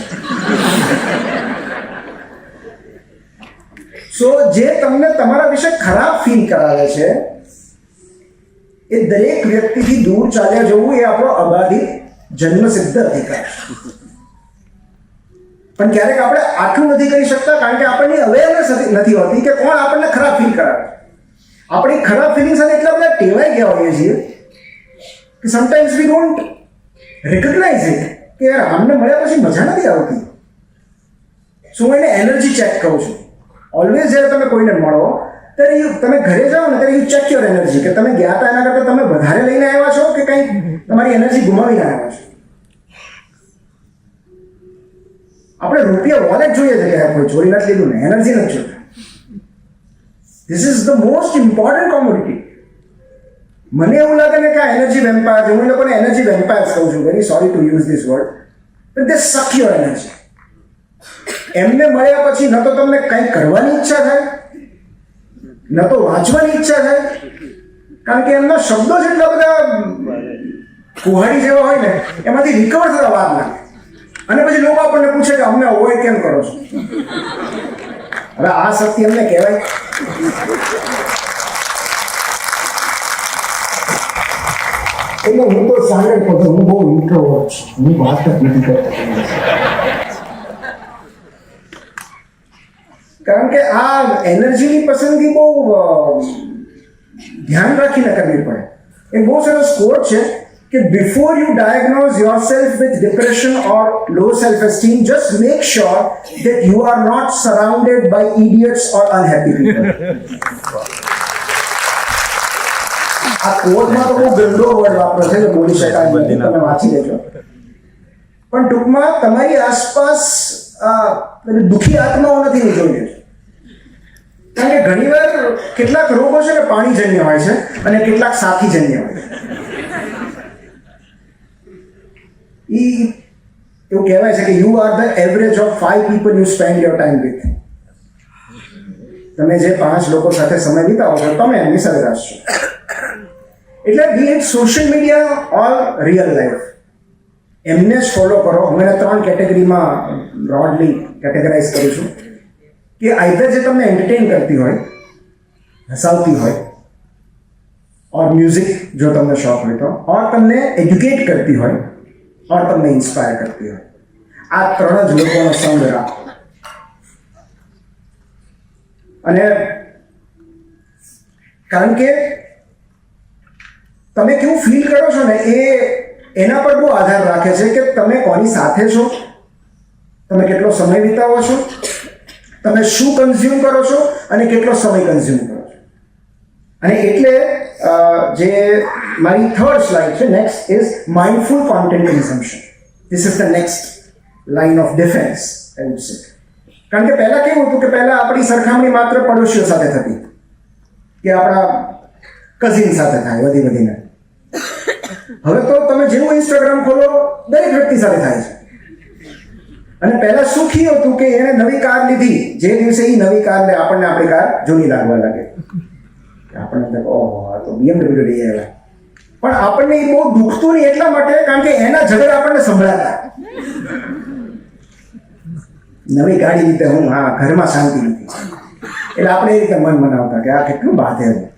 સો જે તમને તમારા વિશે ખરાબ ફીલ કરાવે છે એ દરેક વ્યક્તિથી દૂર ચાલ્યા જવું એ આપણો અબાધિત જન્મસિદ્ધ અધિકાર. પણ ક્યારેક આપણે આટલું નથી કરી શકતા કારણ કે આપણને અવેરનેસ નથી હોતી કે કોણ આપણને ખરાબ ફીલ કરાવે. આપણી ખરાબ ફિલિંગ્સ અને એટલા બધા ટેવાઈ ગયા હોઈએ છીએ કે sometimes we don't recognise it કે યાર આમને મળ્યા પછી મજા નથી આવતી. શું હું એને એનર્જી ચેક કરું છું. ઓલવેઝ જ્યારે તમે કોઈને મળો ત્યારે તમે ઘરે જાઓ ને ત્યારે યુ ચેક યોર એનર્જી કે તમે ગયા હતા એના કરતાં તમે વધારે લઈને આવ્યા છો કે કંઈ તમારી એનર્જી ગુમાવીને આવ્યા છો. આપણે રૂપિયા વોલેટ જોઈએ છે કે કોઈ ચોરી નથી લીધું ને, એનર્જી નથી જોઈતી. This is the most important commodity. મને એવું લાગે ને કે આ એનર્જી વેમ્પાયર, હું લોકોને એનર્જી વેમ્પાયર્સ કહું છું, very sorry to use this word, but they suck your energy. એમને મળ્યા પછી ન તો તમને કંઈ કરવાની ઈચ્છા થાય, ન તો વાંચવાની ઈચ્છા થાય, કારણ કે એમના શબ્દો જ એટલા બધા કુહાડી જેવા હોય ને એમાંથી રિકવર થતા વાર લાગે. અને પછી લોકો આપણને પૂછે કે અમને અવોઇડ કેમ કરો છો. હવે આ શક્તિ એમને કહેવાય. એટલે હું તો સાંગળ કહું, હું બહુ ઇન્ટ્રોવર્ટ છું, હું વાત જ નથી કરતો. કારણ કે આ એનર્જીની પસંદગી બહુ ધ્યાન રાખીને કરવી પડે. એક બહુ સરસ કોટ છે કે before you diagnose yourself with depression or low self-esteem, just make sure that you are not surrounded by idiots or unhappy people. આ કોટમાં તો બહુ ગંદો વર્ડ વાપરો છે, બોલી શકાય નહીં, તમે વાંચી લેજો. પણ ટૂંકમાં તમારી આસપાસ દુઃખી આત્માઓ નથી જોઈએ. કારણ કે ઘણીવાર કેટલાક રોગો છે ને પાણીજન્ય હોય છે અને કેટલાક સાથીજન્ય હોય છે. એવું કહેવાય છે કે you are the average of 5 people you spend your time with. તમે જે 5 લોકો સાથે સમય વિતાવો છો તમે એમની સરેરાશ છો. એટલે be it social media or real life, એમને જ ફોલો કરો. હું એને 3 કેટેગરીમાં બ્રોડલી કેટેગરાઇઝ કરું છું કે આઈધર જે તમને એન્ટરટેન કરતી હોય, હસાવતી હોય, ઓર મ્યુઝિક જો તમને શોખ હોય તો, ઓર તમને એજ્યુકેટ કરતી હોય, और તમને ઇન્સ્પાયર કરતી હોય. આ 3 જ લોકોનો સંગ રાખો. અને કારણ કે તમે કેવું ફીલ કરો છો ને એના પર બહુ આધાર રાખે છે કે તમે કોની સાથે છો, તમે કેટલો સમય વિતાવો છો, તમે શું કન્ઝ્યુમ કરો છો અને કેટલો સમય કન્ઝ્યુમ કરો છો. અને એટલે જે મારી 3rd સ્લાઇડ છે, next is mindful content consumption. This is the next line of defence I would say. કારણ કે પહેલા કેવું હતું કે પહેલા આપણી સરખામણી માત્ર પડોશીઓ સાથે થતી કે આપણા કઝિન સાથે થાય વધીને. હવે તો તમે જેવું ઇન્સ્ટાગ્રામ ખોલો દરેક વ્યક્તિ સાથે થાય છે. અને પહેલા સુખી હતું કે એને નવી કાર લીધી, જે દિવસે એ નવી કાર લે આપણને આપણી કાર જૂની લાગવા લાગે. આપણને ઓહો આ તો BMW લઈ આવ્યા. પણ આપણને એ બહુ દુખતું નહીં એટલા માટે કારણ કે એના ઝઘડા આપણને સંભળાતા. નવી ગાડી લીધે હું હા ઘરમાં શાંતિ નથી, એટલે આપણે એ રીતે મન મનાવતા કે આ કેટલું બાધે હોય.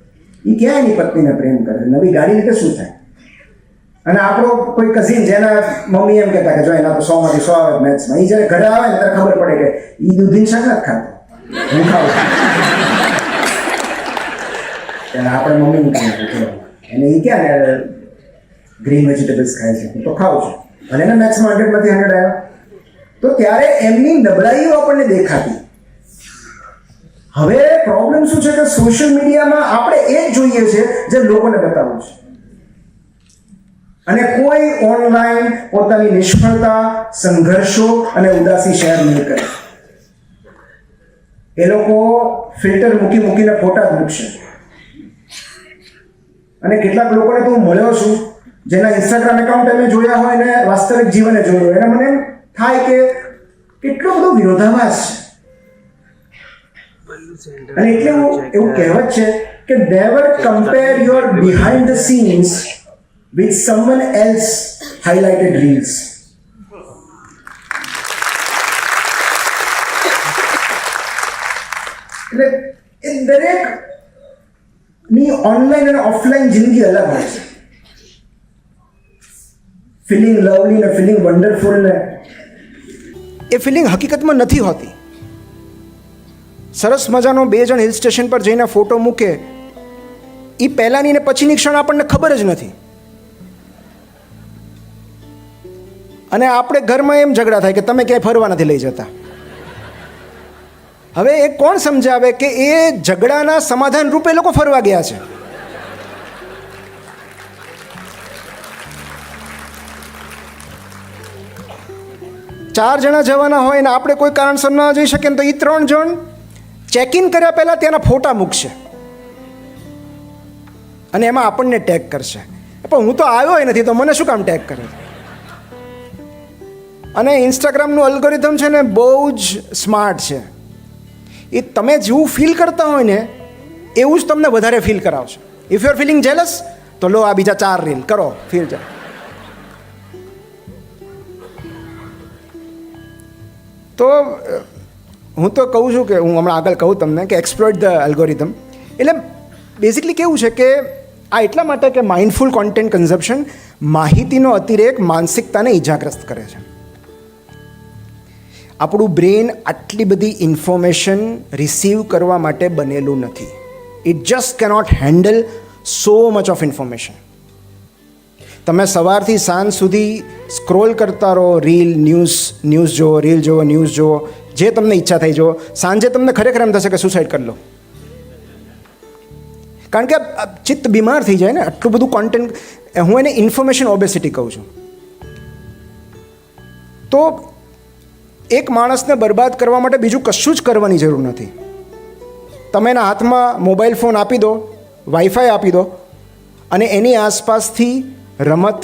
એ ક્યાં એની પત્નીને પ્રેમ કરે, નવી ગાડી લીધે શું થાય. અને આપણો કોઈ કઝિન જેના મમ્મી એમ કહેતા કે જો એના તો 100 માંથી 100 આવે મેથ્સમાં, એ જ્યારે ઘરે આવે ને ત્યારે ખબર પડે કે એ દૂધીન શાક નથી ખાતો, હું ખાઉં. ત્યારે આપણે મમ્મીને કહીએ એને એ ક્યાં ગ્રીન વેજીટેબલ્સ ખાય છે, હું તો ખાઉં છું, અને એને મેથ્સમાં 100 માંથી 100 આવ્યા. તો ત્યારે એમની નબળાઈઓ આપણને દેખાતી. હવે પ્રોબ્લેમ શું છે કે સોશિયલ મીડિયામાં આપણે એ જ જોઈએ છે જે લોકોને બતાવવું છે. અને કોઈ ઓનલાઈન પોતાની નિષ્ફળતા, સંઘર્ષો અને ઉદાસી શેર નહીં કરે. એ લોકો ફિલ્ટર મૂકીને ફોટા જ મૂકશે. અને કેટલાક લોકોને તો હું મળ્યો છું જેના ઇન્સ્ટાગ્રામ એકાઉન્ટ અમે જોયા હોય ને વાસ્તવિક જીવને જોયું હોય, અને મને એમ થાય કે કેટલો બધો વિરોધાભાસ છે. અને એટલે એવું કહેવત છે કે never compare your behind the scenes with someone else highlighted reels. એટલે એ દરેકની ઓનલાઈન અને ઓફલાઈન જિંદગી અલગ હોય છે. ફિલિંગ લવલી ને ફિલિંગ વન્ડરફુલ ને એ ફિલિંગ હકીકતમાં નથી હોતી. સરસ મજાનો 2 જણ હિલ સ્ટેશન પર જઈને ફોટો મૂકે, એ પહેલાંની ને પછીની ક્ષણ આપણને ખબર જ નથી. અને આપણે ઘરમાં એમ ઝઘડા થાય કે તમે ક્યાંય ફરવા નથી લઈ જતા. હવે એ કોણ સમજાવે કે એ ઝઘડાના સમાધાન રૂપે લોકો ફરવા ગયા છે. ચાર જણા જવાના હોય ને આપણે કોઈ કારણસર ન જઈ શકીએ ને તો એ 3 જણ ચેક ઇન કર્યા પહેલાં ત્યાંના ફોટા મૂકશે અને એમાં આપણને ટેગ કરશે. પણ હું તો આવ્યો નથી તો મને શું કામ ટેગ કરે? અને ઇન્સ્ટાગ્રામનું અલ્ગોરિધમ છે ને બહુ જ સ્માર્ટ છે. એ તમે જેવું ફીલ કરતા હોય ને એવું જ તમને વધારે ફીલ કરાવશે. If you are feeling jealous તો લો આ બીજા 4 રીલ કરો, ફીલ જાય. તો હું તો કહું છું કે હું હમણાં આગળ કહું તમને કે એક્સપ્લોઇટ ધ એલ્ગોરિધમ. એટલે બેઝિકલી કેવું છે કે આ એટલા માટે કે માઇન્ડફુલ કોન્ટેન્ટ કન્ઝપ્શન માહિતીનો અતિરેક માનસિકતાને ઇજાગ્રસ્ત કરે છે. આપણું બ્રેન આટલી બધી ઇન્ફોર્મેશન રિસીવ કરવા માટે બનેલું નથી. It just cannot handle so much of information. તમે સવારથી સાંજ સુધી સ્ક્રોલ કરતા રહો, રીલ, ન્યૂઝ જુઓ, રીલ જુઓ, ન્યૂઝ જુઓ, જે તમને ઈચ્છા થઈ જુઓ. સાંજે તમને ખરેખર એમ થશે કે સુસાઇડ કરી લો, કારણ કે ચિત્ત બીમાર થઈ જાય ને આટલું બધું કોન્ટેન્ટ. હું એને ઇન્ફોર્મેશન ઓબેસિટી કહું છું. તો એક માણસને બરબાદ કરવા માટે બીજું કશું જ કરવાની જરૂર નથી. તમે એના હાથમાં મોબાઈલ ફોન આપી દો, વાઈફાઈ આપી દો, અને એની આસપાસથી રમત,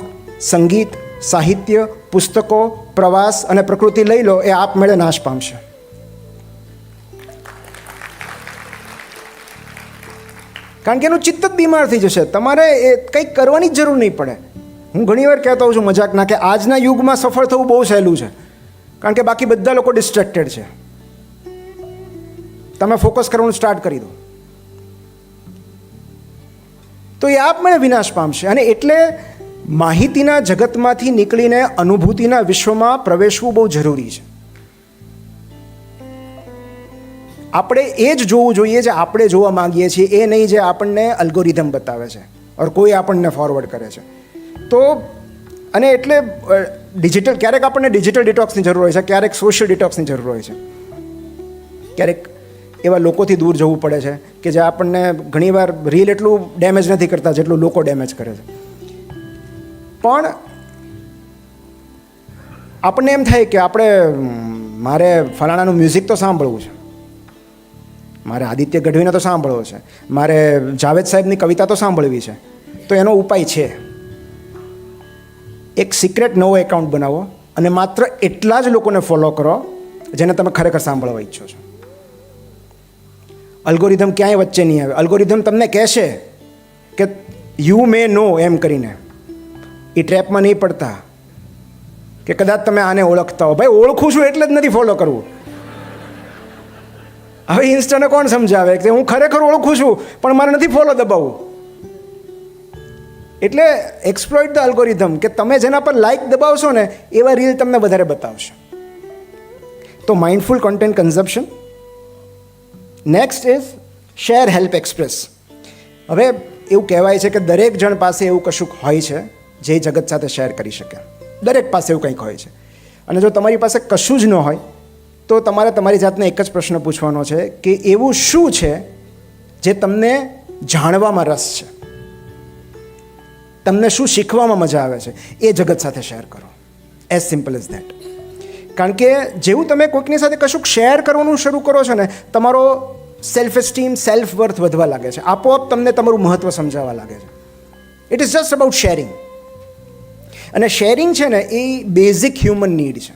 સંગીત, સાહિત્ય, પુસ્તકો, પ્રવાસ અને પ્રકૃતિ લઈ લો, એ આપમેળે નાશ પામશે. કારણ કે એનું ચિત્ત જ બીમાર થઈ જશે. તમારે એ કંઈક કરવાની જ જરૂર નહીં પડે. હું ઘણીવાર કહેતો હોઉં છું મજાકના કે આજના યુગમાં સફળ થવું બહુ સહેલું છે, કારણ કે બાકી બધા લોકો ડિસ્ટ્રેક્ટેડ છે. તમે ફોકસ કરવાનું સ્ટાર્ટ કરી દો તો એ આપમેળે વિનાશ પામશે. અને એટલે માહિતીના જગતમાંથી નીકળીને અનુભૂતિના વિશ્વમાં પ્રવેશવું બહુ જરૂરી છે. આપણે એ જ જોવું જોઈએ જે આપણે જોવા માંગીએ છીએ, એ નહીં જે આપણને અલ્ગોરિધમ બતાવે છે ઓર કોઈ આપણને ફોરવર્ડ કરે છે. તો અને એટલે ડિજિટલ, ક્યારેક આપણને ડિજિટલ ડિટોક્સની જરૂર હોય છે, ક્યારેક સોશિયલ ડિટોક્સની જરૂર હોય છે, ક્યારેક એવા લોકોથી દૂર જવું પડે છે કે જે આપણને ઘણીવાર રીલ એટલું ડેમેજ નથી કરતા જેટલું લોકો ડેમેજ કરે છે. પણ આપણને એમ થાય કે મારે ફલાણાનું મ્યુઝિક તો સાંભળવું છે, મારે આદિત્ય ગઢવીને તો સાંભળવો છે, મારે જાવેદ સાહેબની કવિતા તો સાંભળવી છે. તો એનો ઉપાય છે, એક સિક્રેટ નવો એકાઉન્ટ બનાવો અને માત્ર એટલા જ લોકોને ફોલો કરો જેને તમે ખરેખર સાંભળવા ઈચ્છો છો. અલ્ગોરિધમ ક્યાંય વચ્ચે નહીં આવે. અલ્ગોરિધમ તમને કહેશે કે યુ મે નો એમ કરીને, એ ટ્રેપમાં નહીં પડતા કે કદાચ તમે આને ઓળખતા હો. ભાઈ ઓળખું છું એટલે જ નથી ફોલો કરવું. હવે ઇન્સ્ટાને કોણ સમજાવે કે હું ખરેખર ઓળખું છું પણ મારે નથી ફોલો દબાવવું. એટલે એક્સપ્લોઇટ ધ અલ્ગોરિધમ, કે તમે જેના પર લાઇક દબાવશો ને એવા રીલ તમને વધારે બતાવશે. તો mindful content consumption. Next is share, help, express. હવે એવું કહેવાય છે કે દરેક જણ પાસે એવું કશુંક હોય છે જે જગત સાથે શેર કરી શકે. દરેક પાસે એવું કંઈક હોય છે. અને જો તમારી પાસે કશું જ ન હોય તો તમારે તમારી જાતને એક જ પ્રશ્ન પૂછવાનો છે કે એવું શું છે જે તમને જાણવામાં રસ છે, તમને શું શીખવામાં મજા આવે છે, એ જગત સાથે શેર કરો. As simple as that. કારણ કે જેવું તમે કોઈકની સાથે કશુંક શેર કરવાનું શરૂ કરો છો ને, તમારો સેલ્ફ એસ્ટીમ, સેલ્ફ વર્થ વધવા લાગે છે. આપોઆપ તમને તમારું મહત્ત્વ સમજાવવા લાગે છે. It is just about sharing. અને શેરિંગ છે ને એ બેઝિક હ્યુમન નીડ છે.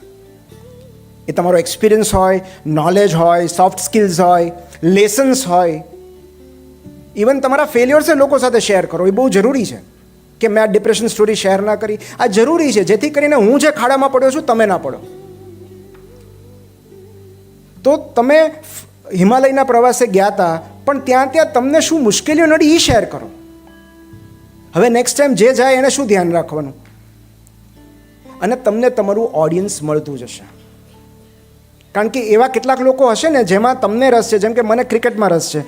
એ તમારો એક્સપિરિયન્સ હોય, નોલેજ હોય, સોફ્ટ સ્કિલ્સ હોય, લેસન્સ હોય, ઇવન તમારા ફેલ્યોર્સ એ લોકો સાથે શેર કરો. એ બહુ જરૂરી છે કે મેં આ ડિપ્રેશન સ્ટોરી શેર ના કરી. આ જરૂરી છે જેથી કરીને હું જે ખાડામાં પડ્યો છું તમે ના પડો. તો તમે હિમાલયના પ્રવાસે ગયા હતા પણ ત્યાં તમને શું મુશ્કેલીઓ નડી એ શેર કરો. હવે નેક્સ્ટ ટાઈમ જે જાય એને શું ધ્યાન રાખવાનું. અને તમને તમારું ઓડિયન્સ મળતું જશે. કારણ કે એવા કેટલાક લોકો હશે ને જેમાં તમને રસ છે. જેમ કે મને ક્રિકેટમાં રસ છે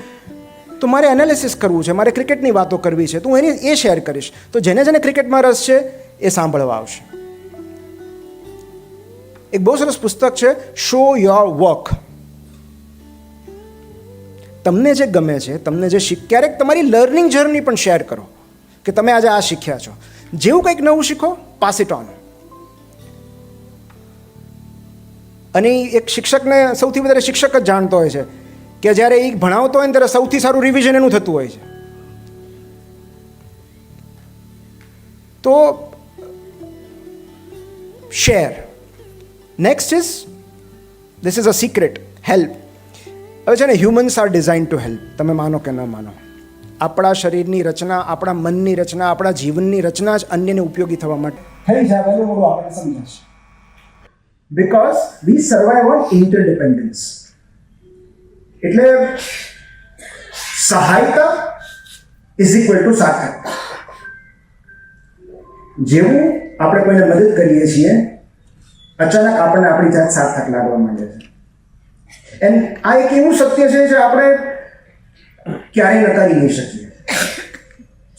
તો મારે એનાલિસિસ કરવું છે, મારે ક્રિકેટની વાતો કરવી છે, તો હું એ શેર કરીશ. તો જેને જેને ક્રિકેટમાં રસ છે એ સાંભળવા આવશે. એક બહુ સરસ પુસ્તક છે શો યોર વર્ક. તમને જે ગમે છે, તમને જે ક્યારેક તમારી લર્નિંગ જર્ની પણ શેર કરો કે તમે આજે આ શીખ્યા છો. જેવું કંઈક નવું શીખો, પાસ ઇટ ઓન. અને એક શિક્ષકને સૌથી વધારે શિક્ષક જ જાણતો હોય છે કે જ્યારે એ ભણાવતો હોય ને ત્યારે સૌથી સારું રિવિઝન એનું થતું હોય છે. તો share. Next is this is a secret, help. હવે છે ને humans are design to help. તમે માનો કે ન માનો, આપણા શરીરની રચના, આપણા મનની રચના, આપણા જીવનની રચના જ અન્યને ઉપયોગી થવા માટે થઈ જાય. વહેલું મોડું આપણે સમજાશે. Because we survive on interdependence. એટલે સહાયતા ઇઝ ઇક્વલ ટુ સાર્થકતા. જેવું આપણે કોઈને મદદ કરીએ છીએ અચાનક આપણને આપણી જાત સાર્થક લાગવા માંડે છે. એન્ડ આ એક એવું સત્ય છે જે આપણે ક્યારેય નકારી નહીં શકીએ.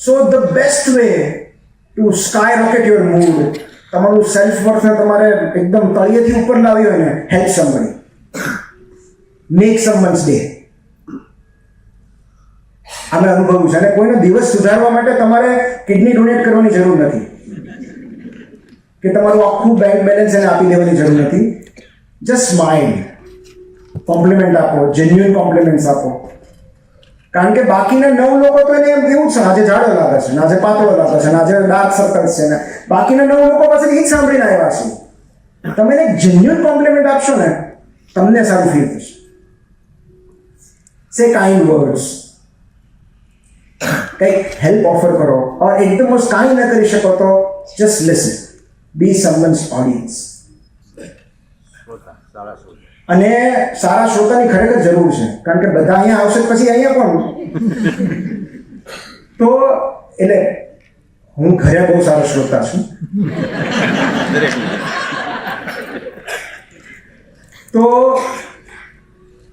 So the best way to skyrocket your mood, તમારું સેલ્ફ વર્થને તમારે એકદમ તળિયેથી ઉપર લાવી હોય ને, help somebody, make someone's day. અમે અનુભવ્યું છે. અને કોઈનો દિવસ સુધારવા માટે તમારે કિડની ડોનેટ કરવાની જરૂર નથી કે તમારું આખું બેંક બેલેન્સ એને આપી દેવાની જરૂર નથી. જસ્ટ સ્માઇલ, કોમ્પ્લિમેન્ટ આપો, જેન્યુઅન કોમ્પ્લિમેન્ટ્સ આપો. કારણ કે બાકીના 9 લોકો તો એને એવું છે આજે જાડો લાગે છે, આજે પાતળો લાગે છે, આજે ડાર્ક સર્કલ્સ છે ને, બાકીના 9 લોકો પાસેથી એ જ સાંભળીને આવ્યા છે. તમે એને જેન્યુઅન કોમ્પ્લિમેન્ટ આપશો ને, તમને સારું ફીલ થશે. સે કાઇન્ડ વર્ડ્સ, કંઈક હેલ્પ ઓફર કરો. ઓર એકદમ કાંઈ ન કરી શકો તો જસ્ટ લિસન, બી સમવન્સ ઓડિયન્સ. અને સારા શ્રોતાની ખરેખર જરૂર છે. કારણ કે બધા અહીંયા આવશે પછી અહીંયા કોણ? તો એટલે હું ઘરે બહુ સારો શ્રોતા છું. તો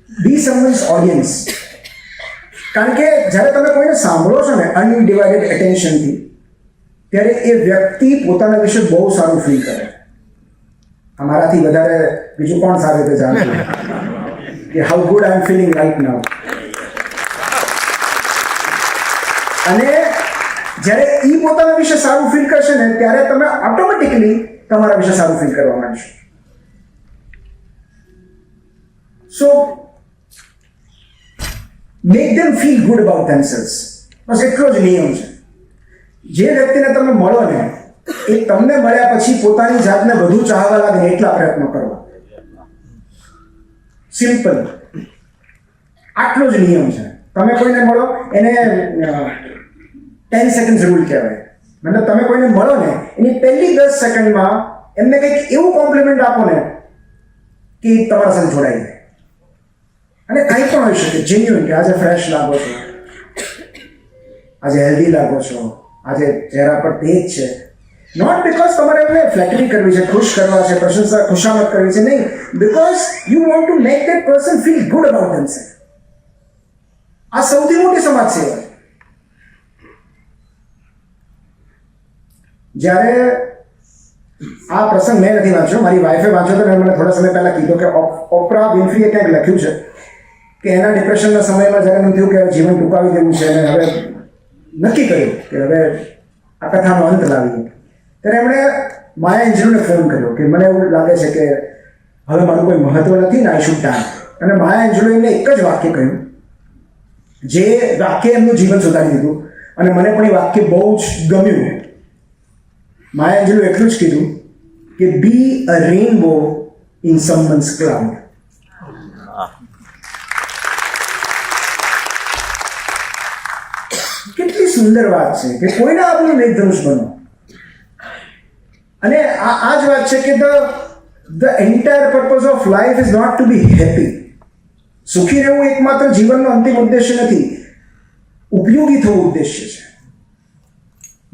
બી સમવન્સ ઓડિયન્સ. કારણ કે જ્યારે તમે કોઈને સાંભળો છો ને અનડિવાઇડેડ એટેન્શનથી, ત્યારે એ વ્યક્તિ પોતાના વિશે બહુ સારું ફીલ કરે. અમારાથી વધારે બીજું કોણ સારી રીતે જાણતું કે how good I am feeling right now. અને જ્યારે એ પોતાના વિશે સારું ફીલ કરશે ને, ત્યારે તમે ઓટોમેટિકલી તમારા વિશે સારું ફીલ કરવા માંડશો. So make them feel good about themselves. બસ એટલો જ નિયમ છે. જે વ્યક્તિને તમે મળો ને, એ તમને મળ્યા પછી પોતાની જાતને વધુ ચાહવા લાગે એટલા પ્રયત્નો કરવા. સિમ્પલ, આટલો જ નિયમ છે. તમે કોઈને મળો એને 10 સેકન્ડ રૂલ કહેવાય. મતલબ તમે કોઈને મળો ને એની પહેલી 10 સેકન્ડમાં એમને કંઈક એવું કોમ્પ્લિમેન્ટ આપો ને કે તમારા સાથે જોડાઈ જાય. અને કંઈ પણ હોઈ શકે, જેન્યુઅન, કે આજે ફ્રેશ લાગો છો, આજે હેલ્ધી લાગો છો, આજે ચહેરા પર તેજ છે. નોટ બીકોઝ તમારે એમને ફ્લેટરી કરવી છે, ખુશ કરવા છે, પ્રશંસા, ખુશામત કરવી છે, નહીં. Because you want to make that person feel good about themself. આ સૌથી મોટી સમાજ સેવા છે. જ્યારે આ પ્રસંગ મેં નથી વાંચ્યો, મારી વાઈફે વાંચ્યો તો મને થોડા સમય પહેલા કીધું કે ઓપ્રા વિન્ફ્રીએ ક્યાંક લખ્યું છે કે એના ડિપ્રેશનના સમયમાં જ્યારે એમ થયું કે જીવન ટૂંકાવી દેવું છે અને હવે નક્કી કર્યું કે હવે આ કથાનો અંત લાવીએ, ત્યારે એમણે માયા એન્જલોને ફોન કર્યો કે મને એવું લાગે છે કે હવે મારું કોઈ મહત્વ નથી ને, આઈ શુડ ડાય. અને માયા એન્જલો એમને એક જ વાક્ય કહ્યું, જે વાક્ય એમનું જીવન સુધારી દીધું. અને મને પણ એ વાક્ય બહુ જ ગમ્યું. માયા એન્જલો એટલું જ કીધું કે બી અ રેઇનબો ઇન સમવન્સ ક્લાઉડ. કેટલી સુંદર વાત છે કે કોઈના આપણું મેઘધનુષ બનો. અને આ જ વાત છે કે the entire purpose of life is not to be happy. સુખી રહેવું એકમાત્ર જીવનનો અંતિમ ઉદ્દેશ્ય નથી, ઉપયોગી થવું ઉદ્દેશ્ય છે.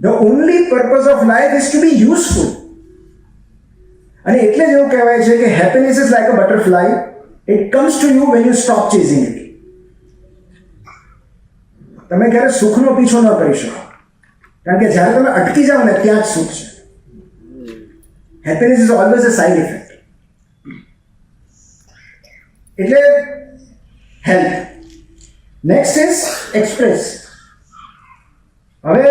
The only purpose of life is to be useful. અને એટલે જ એવું કહેવાય છે કે happiness is like a butterfly, it comes to you when you stop chasing it. તમે ક્યારે સુખનો પીછો ન કરી શકો, કારણ કે જ્યારે તમે અટકી જાઓ ને ત્યાં જ સુખ છે. Happiness is always a side effect. એટલે હેલ્પ. Next is express. હવે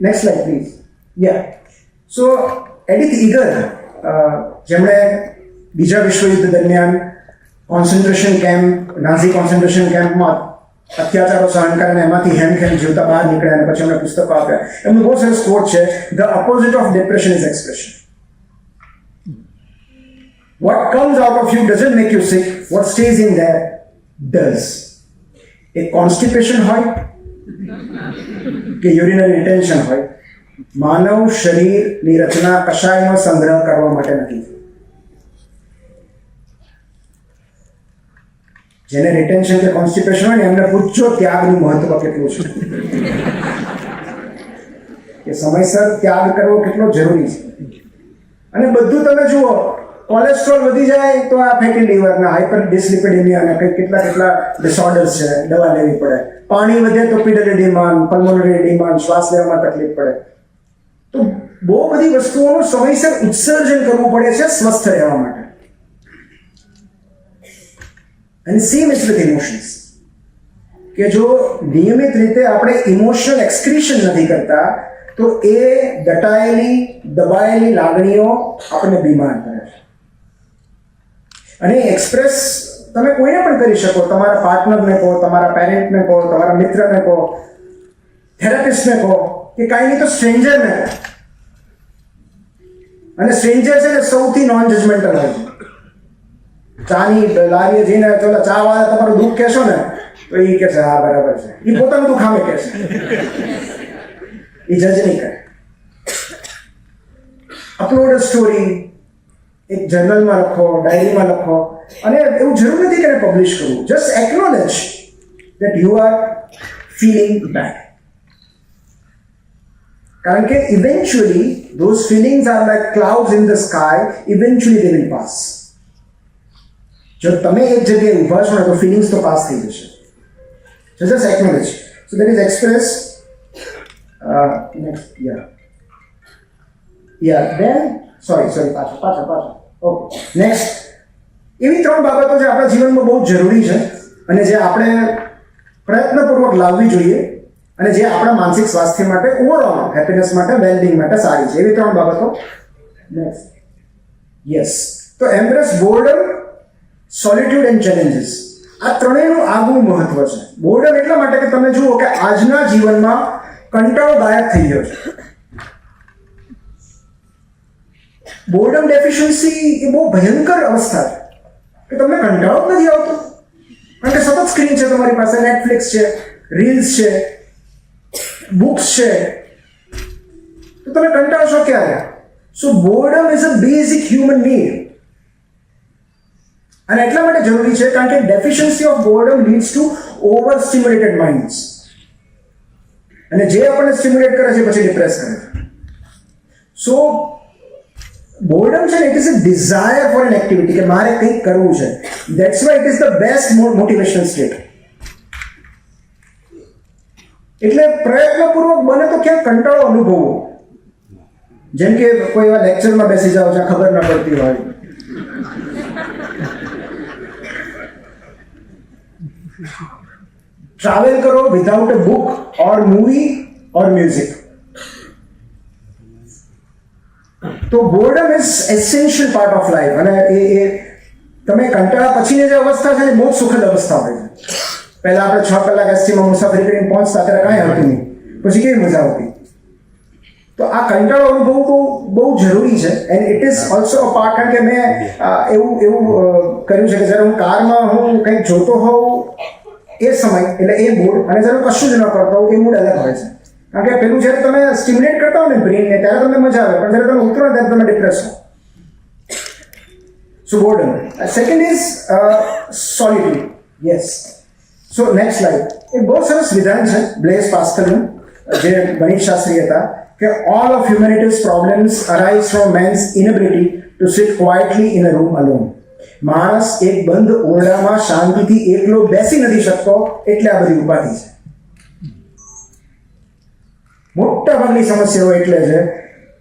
next slide please. Yeah so Edith Eger, જેમણે બીજા વિશ્વયુદ્ધ દરમિયાન કોન્સન્ટ્રેશન કેમ્પ, નાઝી કોન્સન્ટ્રેશન કેમ્પમાં અત્યાચારો સહન કરીને એમાંથી હેમખેમ જીવતા બહાર નીકળ્યા અને પછી એમને પુસ્તકો આપ્યા. એમનું બહુ સરસ કોટ છે, the opposite of depression is expression. What comes out of you doesn't make you sick. What stays in there does. એક કોન્સ્ટિપેશન હોય કે યુરિનરી રિટેન્શન હોય, માનવ શરીરની રચના કશાયનો સંગ્રહ કરવા માટે નથી. જેને રિટેન્શન કે કોન્સ્ટિપેશન હોય ને એમને પૂછજો ત્યાગનું મહત્વ કેટલું છે, કે સમયસર ત્યાગ કરવો કેટલો જરૂરી છે. અને બધું તમે જુઓ, કોલેસ્ટ્રોલ વધી જાય તો આ ફેટી લીવરના, હાઇપર ડિસ્લિપિડેમિયા અને કેટલા ડિસઓર્ડર્સ છે, દવા લેવી પડે. પાણી વધે તો પીડોલિડીમાન, પલ્મોનરી એડીમાન, શ્વાસ લેવામાં તકલીફ પડે. તો બહુ બધી વસ્તુઓનું સમયસર ઉત્સર્જન કરવું પડે છે સ્વસ્થ રહેવા માટે. અને સેમ ઇઝ વિથ ઇમોશન્સ, કે જો નિયમિત રીતે આપણે ઇમોશનલ એક્સક્રીશન નથી કરતા તો એ દબાયેલી લાગણીઓ આપણને બીમાર કરે છે. અને એક્સપ્રેસ તમે કોઈને પણ કરી શકો. તમારા પાર્ટનરને કહો, તમારા પેરેન્ટને કહો, તમારા મિત્રને કહો, થેરાપિસ્ટને કહો, કે કાંઈ નહીં તો સ્ટ્રેન્જરને કહો. અને સ્ટ્રેન્જર છે ને સૌથી નોન જજમેન્ટલ હોય છે. ચાની લારીએ જઈને ચોલા ચા વાળા તમારું દુઃખ કહેશો ને તો એ કહે છે હા બરાબર છે, એ પોતાનું દુઃખ સામે કહેશે, એ જજ નહીં કરે. અપલોડ અ સ્ટોરી, એક જર્નલમાં લખો, ડાયરીમાં લખો. અને એવું જરૂર નથી કે એને પબ્લિશ કરવું. Just acknowledge that you are feeling bad. કારણ કે eventually those feelings are like clouds in the sky, eventually they will pass. જો તમે એક જગ્યાએ ઊભા છો ને તો ફિલિંગ્સ તો પાસ થઈ જશે. So just acknowledge. So that is express. Next, yeah. Then, sorry. પાછળ. Okay. Next. એવી 3 બાબતો જે આપણા જીવનમાં બહુ જરૂરી છે અને જે આપણે પ્રયત્નપૂર્વક લાવવી જોઈએ અને જે આપણા માનસિક સ્વાસ્થ્ય માટે, ઓવરઓલ હેપીનેસ માટે, વેલબિંગ માટે સારી છે. એવી 3 બાબતો. નેક્સ્ટ. યસ. તો એમ્બ્રેસ બોર્ડમ, સોલિટ્યુડ એન્ડ ચેલેન્જીસ. આ ત્રણેયનું આગવું મહત્વ છે. બોર્ડમ એટલા માટે કે તમે જુઓ કે આજના જીવનમાં કંટાળો ગાયબ થઈ ગયો છે. બોર્ડમ ડેફિશિયન્સી એ બહુ ભયંકર અવસ્થા છે કે તમને કંટાળો જ નથી આવતો, કારણ કે સતત સ્ક્રીન છે તમારી પાસે, નેટફ્લિક્સ છે, રીલ્સ છે, બુક્સ છે, તો તમે કંટાળશો ક્યારે? So boredom is a basic human need. અને એટલા માટે જરૂરી છે કારણ કે deficiency of boredom leads to over stimulated minds. અને જે આપણને સ્ટિમ્યુલેટ કરે છે પછી ડિપ્રેસ કરે છે. સો બોર્ડમ છે ને, it is a desire for an activity, કે મારે કંઈક કરવું છે. That's why it is the best motivational state. એટલે પ્રયત્નપૂર્વક બને તો ક્યાંક કંટાળો અનુભવો. જેમ કે કોઈ એવા લેક્ચરમાં બેસી જાઓ જ્યાં ખબર ના પડતી હોય, ટ્રાવેલ કરો without a book or movie or music. તો boredom is essential part of life. અને એ તમે કંટાળા પછીની જે અવસ્થા છે ને બહુ જ સુખદ અવસ્થા હોય છે. પહેલા આપણે 6 કલાક એસટીમાં મુસાફરી કરીને પહોંચતા ત્યારે કાંઈ હતું નહીં, પછી કેવી મજા આવતી. તો આ કંટાળો અનુભવ બહુ જરૂરી છે and it is also a part. કારણ કે મેં એવું કર્યું છે કે જ્યારે હું કારમાં હું કંઈક જોતો હોઉં એ સમય એટલે એ મૂડ, અને જ્યારે કશું જ ન કરતો હોઉં એ મૂડ અલગ હોય છે. કારણ કે પેલું જ્યારે તમે સ્ટિમ્યુલેટ કરતા હો ને બ્રેનને ત્યારે તમને મજા આવે, પણ જ્યારે તમે ઉતરો ને ત્યારે તમે ડિપ્રેસ હો. So boredom. Second is solitude. Yes. So next slide. એક બહુ સરસ વિધાન છે બ્લેઝ પાસ્કલનું, જે ગણિત શાસ્ત્રી હતા, કે all of humanity's problems arise from man's inability to sit quietly in a room alone. માણસ એક બંધ ઓરડામાં શાંતિથી એકલો બેસી નથી શકતો, એટલે આ બધી ઉપાધિ છે. મોટા ભાગની સમસ્યાઓ એટલે છે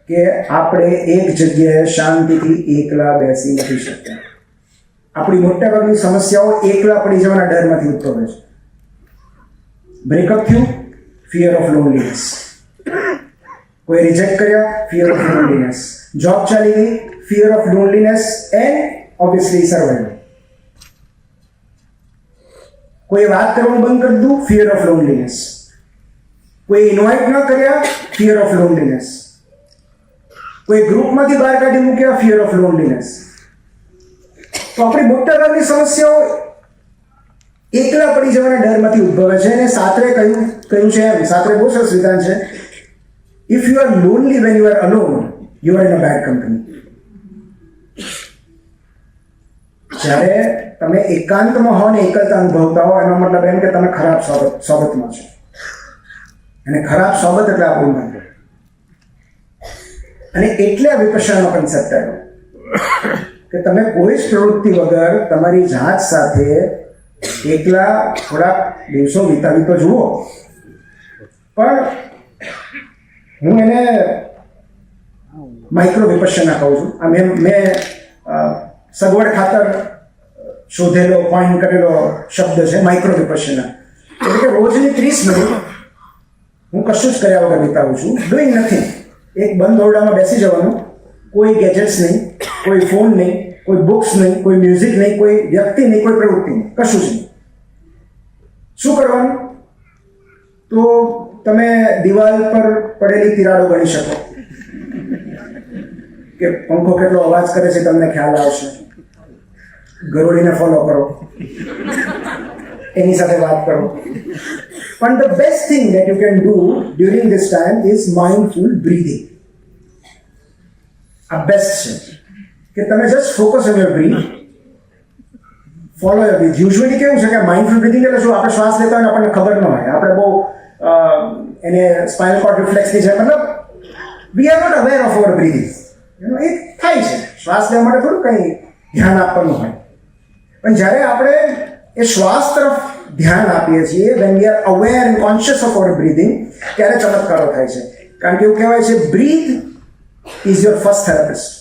કે આપણે એક જગ્યાએ શાંતિથી એકલા બેસી નથી શકતા. આપણી મોટા ભાગની સમસ્યાઓ એકલા પડી જવાના ડરમાંથી ઉદ્ભવે છે. બ્રેકઅપ થયું, ફિયર ઓફ લોનલીનેસ. કોઈ રિજેક્ટ કર્યા, ફિયર ઓફ લોનલીનેસ. જોબ ચાલી ગઈ, fear of loneliness and obviously survival. કોઈ વાત કરવાનું બંધ કરી દીધું, ફિયર ઓફ લોનલીનેસ. કોઈ ઇન્વાઇટ ન કર્યા, ફિયર ઓફ લોનલીનેસ. કોઈ ગ્રુપમાંથી બહાર કાઢી મૂક્યા, ફિયર ઓફ લોનલીનેસ. તો આપણી મોટાભાગની સમસ્યાઓ એકલા પડી જવાના ડરમાંથી ઉદ્ભવે છે. અને સાત્રે કહ્યું છે એમ, સાત્રે બહુ સરસ વિધાન છે, if you are lonely when you are alone, you are in a bad company. જ્યારે તમે એકાંતમાં હો ને એકલતા અનુભવતા હો, એનો મતલબ એમ કે તમે ખરાબ સોબતમાં છો. અને ખરાબ સોબત એટલે આપણું મન. અને એટલે આ વિપશ્યનાનો કન્સેપ્ટ આવ્યો કે તમે કોઈ જ પ્રવૃત્તિ વગર તમારી જાત સાથે એકલા થોડાક દિવસો વિતાવી તો જુઓ. પણ હું એને માઇક્રો વિપશ્યના કહું છું. આ મેં સગવડ ખાતર શોધેલો, કોઈન કરેલો શબ્દ છે માઇક્રો વિપશ્યના. એટલે કે રોજની 30 મિનિટ હું કશું જ કર્યા વગર વિતાવું છું, ડુઈંગ નથિંગ. એક બંધ ઓરડામાં બેસી જવાનું, કોઈ ગેજેટ્સ નહીં, કોઈ ફોન નહીં, કોઈ બુક્સ નહીં, કોઈ મ્યુઝિક નહીં, કોઈ વ્યક્તિ નહીં, કોઈ પ્રવૃત્તિ નહીં, કશું જ નહીં. શું કરવાનું? તો તમે દિવાલ પર પડેલી તિરાડો ગણી શકો, કે પંખો કેટલો અવાજ કરે છે તમને ખ્યાલ આવશે. ગરોળીને ફોલો કરો, એની સાથે વાત કરો. પણ the best thing that you can do during this time is mindful breathing. આ બેસ્ટ છે કે તમે just focus on your breath, follow your breath. Usually કેવું છે કે માઇન્ડફુલ બ્રીથિંગ એટલે શું, આપણે શ્વાસ લેતા હોય ને આપણને ખબર ન હોય, આપણે બહુ એને સ્પાઇનલ કોર્ડ રિફ્લેક્સની છે, મતલબ we are not aware of our breathing. એ થાય છે, શ્વાસ લેવા માટે થોડું કંઈ ધ્યાન આપવાનું હોય. પણ જ્યારે આપણે એ શ્વાસ તરફ ધ્યાન આપીએ છીએ, when we are aware and conscious of our breathing, ત્યારે ચમત્કારો થાય છે. કારણ કે એવું કહેવાય છે, breath is your first therapist.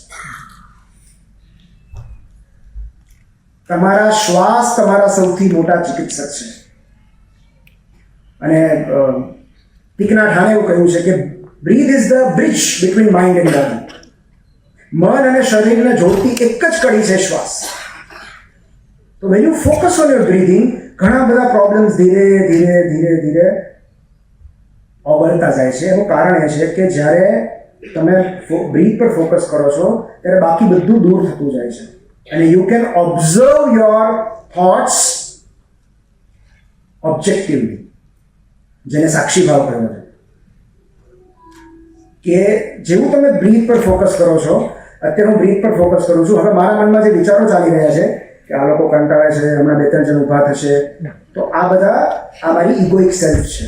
તમારા શ્વાસ તમારા સૌથી મોટા ચિકિત્સક છે. અને ટીકના ઠાણે એવું કહ્યું છે કે breath is the bridge between mind and body. મન અને શરીરને જોડતી એક જ કડી છે શ્વાસ. તો when you focus on your breathing, ઘણા બધા પ્રોબ્લેમ્સ ધીરે ધીરે ધીરે ધીરે ઓગળતા જાય છે. એનું કારણ એ છે કે જ્યારે તમે બ્રીથ પર ફોકસ કરો છો ત્યારે બાકી બધું દૂર થતું જાય છે. અને you can observe your thoughts objectively, જેને સાક્ષી ભાવ કહ્યો છે. કે જેવું તમે બ્રીથ પર ફોકસ કરો છો, અત્યારે હું બ્રીથ પર ફોકસ કરું છું, હવે મારા મનમાં જે વિચારો ચાલી રહ્યા છે કે આ લોકો કંટાળે છે, હમણાં 2-3 જણ ઊભા થશે, તો આ બધા આ મારી ઇગોઇક સેલ્ફ છે.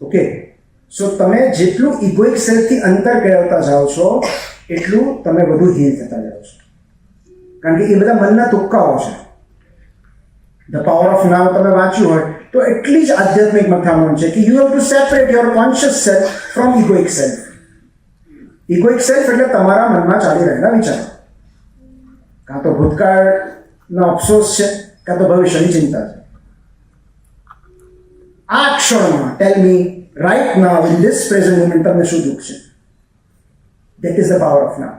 ઓકે, સો તમે જેટલું ઇગોઇક સેલ્ફથી અંતર કેળવતા જાઓ છો એટલું તમે વધુ હીલ થતા જાઓ છો. કારણ કે એ બધા મનના તુક્કાઓ છે. ધ પાવર ઓફ નાવ તમે વાંચ્યું હોય તો એટલી જ આધ્યાત્મિક મથામણ છે કે you have to separate your conscious self from egoic self. Egoic self એટલે તમારા મનમાં ચાલી રહેલા વિચારો, કાં તો ભૂતકાળનો અફસોસ છે, કાં તો ભવિષ્યની ચિંતા છે. આ ક્ષણમાં tell me right now in this present moment તમને શું દુઃખ છે? That is the power of now.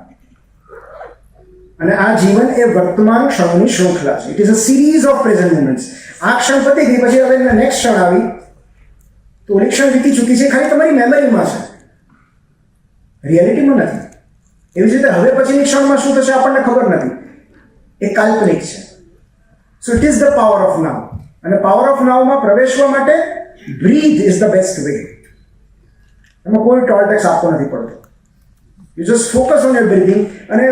અને આ જીવન એ વર્તમાન ક્ષણોની શૃંખલા છે. It is a series of present moments. આ ક્ષણ પતી ગઈ પછી હવે નેક્સ્ટ ક્ષણ આવી તો ઓલી ક્ષણ વીતી ચૂકી છે, ખાલી તમારી મેમરીમાં છે, રિયાલિટીમાં નથી. એવી જ રીતે હવે પછીની ક્ષણમાં શું થશે આપણને ખબર નથી, એ કાલ્પનિક છે. So it is the power of now. અને પાવર ઓફ નાઉમાં પ્રવેશવા માટે breath is the best way. એમાં કોઈ ટોલટેક્સ આપવો નથી પડતો. You just focus on your breathing. અને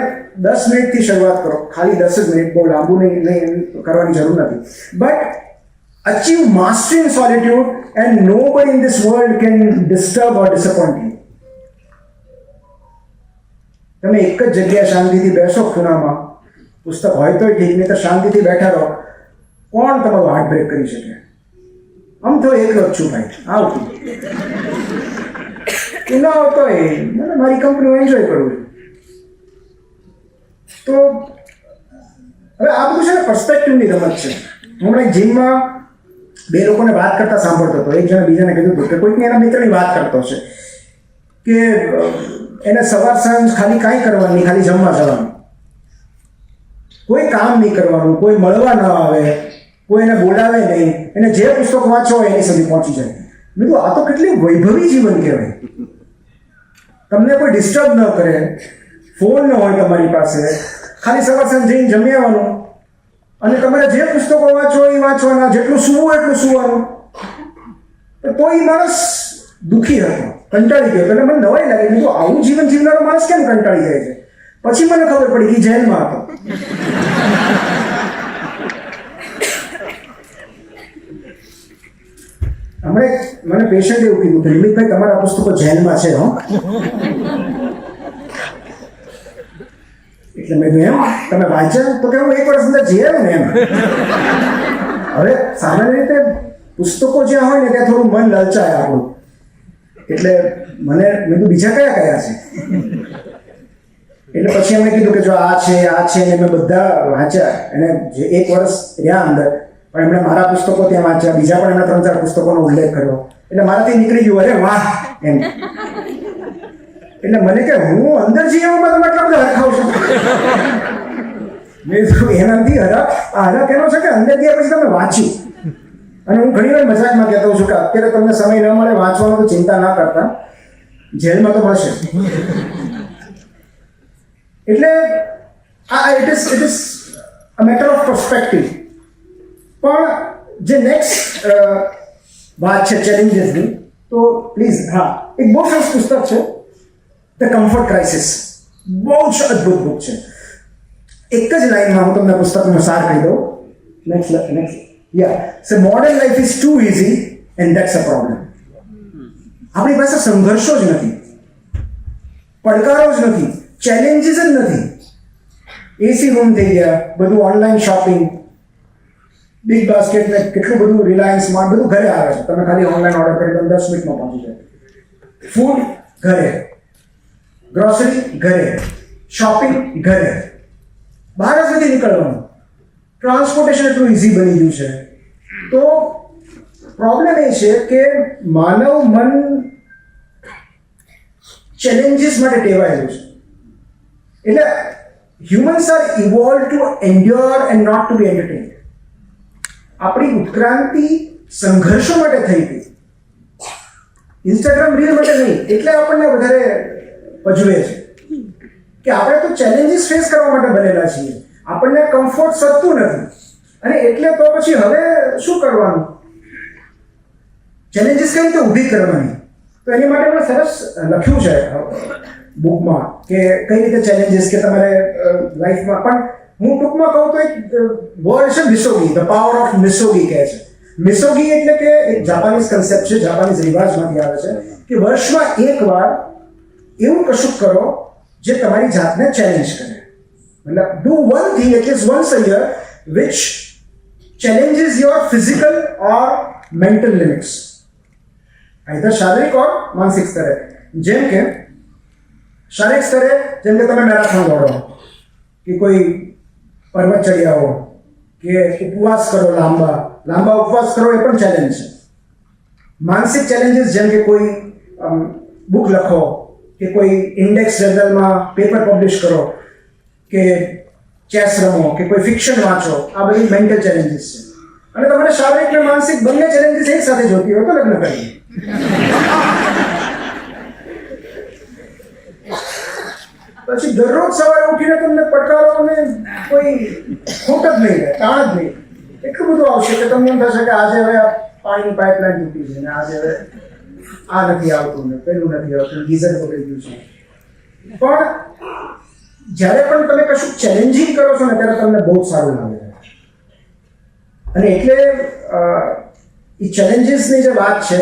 10 મિનિટથી શરૂઆત કરો, ખાલી 10 જ મિનિટ, બહુ લાંબુ નહીં કરવાની જરૂર નથી. But achieve mastery in solitude and nobody in this world can disturb or disappoint you. તમે એક જ જગ્યાએ શાંતિથી બેસો ખૂણામાં, પુસ્તક હોય તો ઠીક, નહીં તો શાંતિથી બેઠા રહો. કોણ તમારું હાર્ટ બ્રેક કરી શકે? આમ તો એકલો જ છું ભાઈ, આવતું તું ના આવતો એ મને મારી કંપની હું એન્જોય કરું છું. તો હવે આ બધું છે ને પર્સપેક્ટિવની રમત છે. હમણાં જીમમાં 2 લોકોને વાત કરતા સાંભળતો હતો. એક જણે બીજાને કીધું હતું કે કોઈકને એના મિત્રની વાત કરતો હશે કે એને સવાર સાંજ ખાલી કાંઈ કરવાનું નહીં, ખાલી જમવા જવાનું, કોઈ કામ નહીં કરવાનું, કોઈ મળવા ન આવે, કોઈ એને બોલાવે નહીં, એને જે પુસ્તક વાંચો હોય એની સુધી પહોંચી જાય. મેં કીધું આ તો કેટલી વૈભવી જીવન કહેવાય. તમને કોઈ ડિસ્ટર્બ ન કરે, ફોન ન હોય તમારી પાસે, ખાલી સવાર સાંજ જઈને જમી આવવાનું, અને તમારે જે પુસ્તકો વાંચો એ વાંચવાના, જેટલું સૂવું એટલું સૂવાનું. તો એ માણસ દુઃખી હતો, કંટાળી ગયો. એટલે મને નવાઈ લાગી, મેં તો આવું જીવન જીવનારો માણસ કેમ કંટાળી જાય છે? પછી મને ખબર પડી કે જેલમાં હતો. હમણાં મને પેશન્ટ એવું કીધું કે નિમિતભાઈ તમારા પુસ્તકો જેલમાં છે. હો એટલે મેં એમ તમે વાંચ્યા? તો કે હું 1 વર્ષ અંદર જેલ ને એમ. હવે સામાન્ય રીતે પુસ્તકો જ્યાં હોય ને ત્યાં થોડું મન લલચાય આપણું. એટલે મેં તો બીજા કયા છે? એટલે પછી એમણે કીધું કે જો આ છે ને મેં બધા વાંચ્યા. એને જે 1 વર્ષ રહ્યા અંદર, પણ એમણે મારા પુસ્તકો ત્યાં વાંચ્યા, બીજા પણ એમણે 3-4 પુસ્તકોનો ઉલ્લેખ કર્યો. એટલે મારાથી નીકળી ગયું અરે વાહ એમ. એટલે મને કે હું અંદર જઈ આવું તમે એટલા બધા હરખાવ છો. મેં એનાથી હરખ એનો છે કે અંદર ગયા પછી તમે વાંચ્યું. અને હું ઘણી વાર મજાકમાં કહેતો છું કે અત્યારે તમને સમય ન મળે વાંચવાનો તો ચિંતા ના કરતા, જેલમાં તો મળશે. એટલે it is a matter of perspective. પણ જે નેક્સ્ટ વાત છે ચેલેન્જીસની, તો પ્લીઝ હા એક બહુ સરસ પુસ્તક છે ધ કમ્ફર્ટ ક્રાઇસિસ. બહુ જ અદ્ભુત બુક છે. એક જ લાઈનમાં હું તમને પુસ્તકનો સાર કહી દઉં. Next so modern life is too easy and that's a problem. આપણી પાસે સંઘર્ષો જ નથી, પડકારો જ નથી, ચેલેન્જીસ જ નથી. એસી રૂમ થઈ ગયા, બધું ઓનલાઈન શોપિંગ, બિગ બાસ્કેટ ને કેટલું બધું, રિલાયન્સ સ્માર્ટ બધું ઘરે આવે છે. તમે ખાલી ઓનલાઈન ઓર્ડર કરી દો 10 મિનિટમાં પહોંચી જાય. ફૂડ ઘરે, ગ્રોસરી ઘરે, શોપિંગ ઘરે, બહાર જ નથી નીકળવાનું. ટ્રાન્સપોર્ટેશન એટલું ઇઝી બની ગયું છે. તો પ્રોબ્લેમ એ છે કે માનવ મન ચેલેન્જીસ માટે ટેવાયેલું છે. એટલે humans are evolve to endure and not to be entertained. આપણી ઉત્ક્રાંતિ સંઘર્ષો માટે થઈ હતી, ઇન્સ્ટાગ્રામ રીલ માટે નહીં. એટલે આપણને વધારે પજવે છે કે આપણે તો ચેલેન્જીસ ફેસ કરવા માટે બનેલા છીએ. આપણને કમ્ફર્ટ સદતું નથી. અને એટલે તો પછી હવે શું કરવાનું? ચેલેન્જીસ કઈ રીતે ઊભી કરવાની? તો એની માટે મેં સરસ લખ્યું છે બુકમાં કે કઈ રીતે ચેલેન્જીસ કે તમારે લાઈફમાં. પણ હું ટૂંકમાં કહું તો એક વર્ડ છે મિસોગી, ધ પાવર ઓફ મિસોગી કહે છે. મિસોગી એટલે કે એક જાપાનીઝ કન્સેપ્ટ છે, જાપાનીઝ રિવાજમાંથી આવે છે કે વર્ષમાં એકવાર એવું કશું કરો જે તમારી જાતને ચેલેન્જ કરે. મતલબ do one thing at least once a year which challenges your physical or mental limits, either શારીરિક or માનસિક સ્તરે. જેમ કે શારીરિક સ્તરે જેમ કે તમે મેરેથોન દોડો, કે કોઈ પર્વત ચડી આવો, કે ઉપવાસ કરો, લાંબા ઉપવાસ કરો, એ પણ ચેલેન્જ છે. માનસિક ચેલેન્જીસ જેમ કે કોઈ બુક લખો, કે કોઈ ઇન્ડેક્સ જર્નલમાં પેપર પબ્લિશ કરો, કે ચેસ રમો કે કોઈ ફિક્શન વાંચો, આ બધી મેન્ટલ ચેલેન્જીસ છે. અને તમારે શારીરિક અને માનસિક બંને ચેલેન્જીસ એક સાથે જોતી હોય તો લગ્ન કરીએ. પછી દરરોજ સવારે ઉઠીને તમને પડકારોને કોઈ ખોટ જ નહીં રહે, તાણ જ નહીં. એટલું બધું આવશે કે તમને એમ થશે કે આજે હવે પાણીની પાઇપલાઇન તૂટી છે ને આજે હવે આ નથી આવતું ને પેલું નથી આવતું, ગીઝર પકડી ગયું છે. પણ જ્યારે પણ તમે કશું ચેલેન્જિંગ કરો છો ને ત્યારે તમને બહુ જ સારું લાગે છે. અને એટલે એ ચેલેન્જીસની જે વાત છે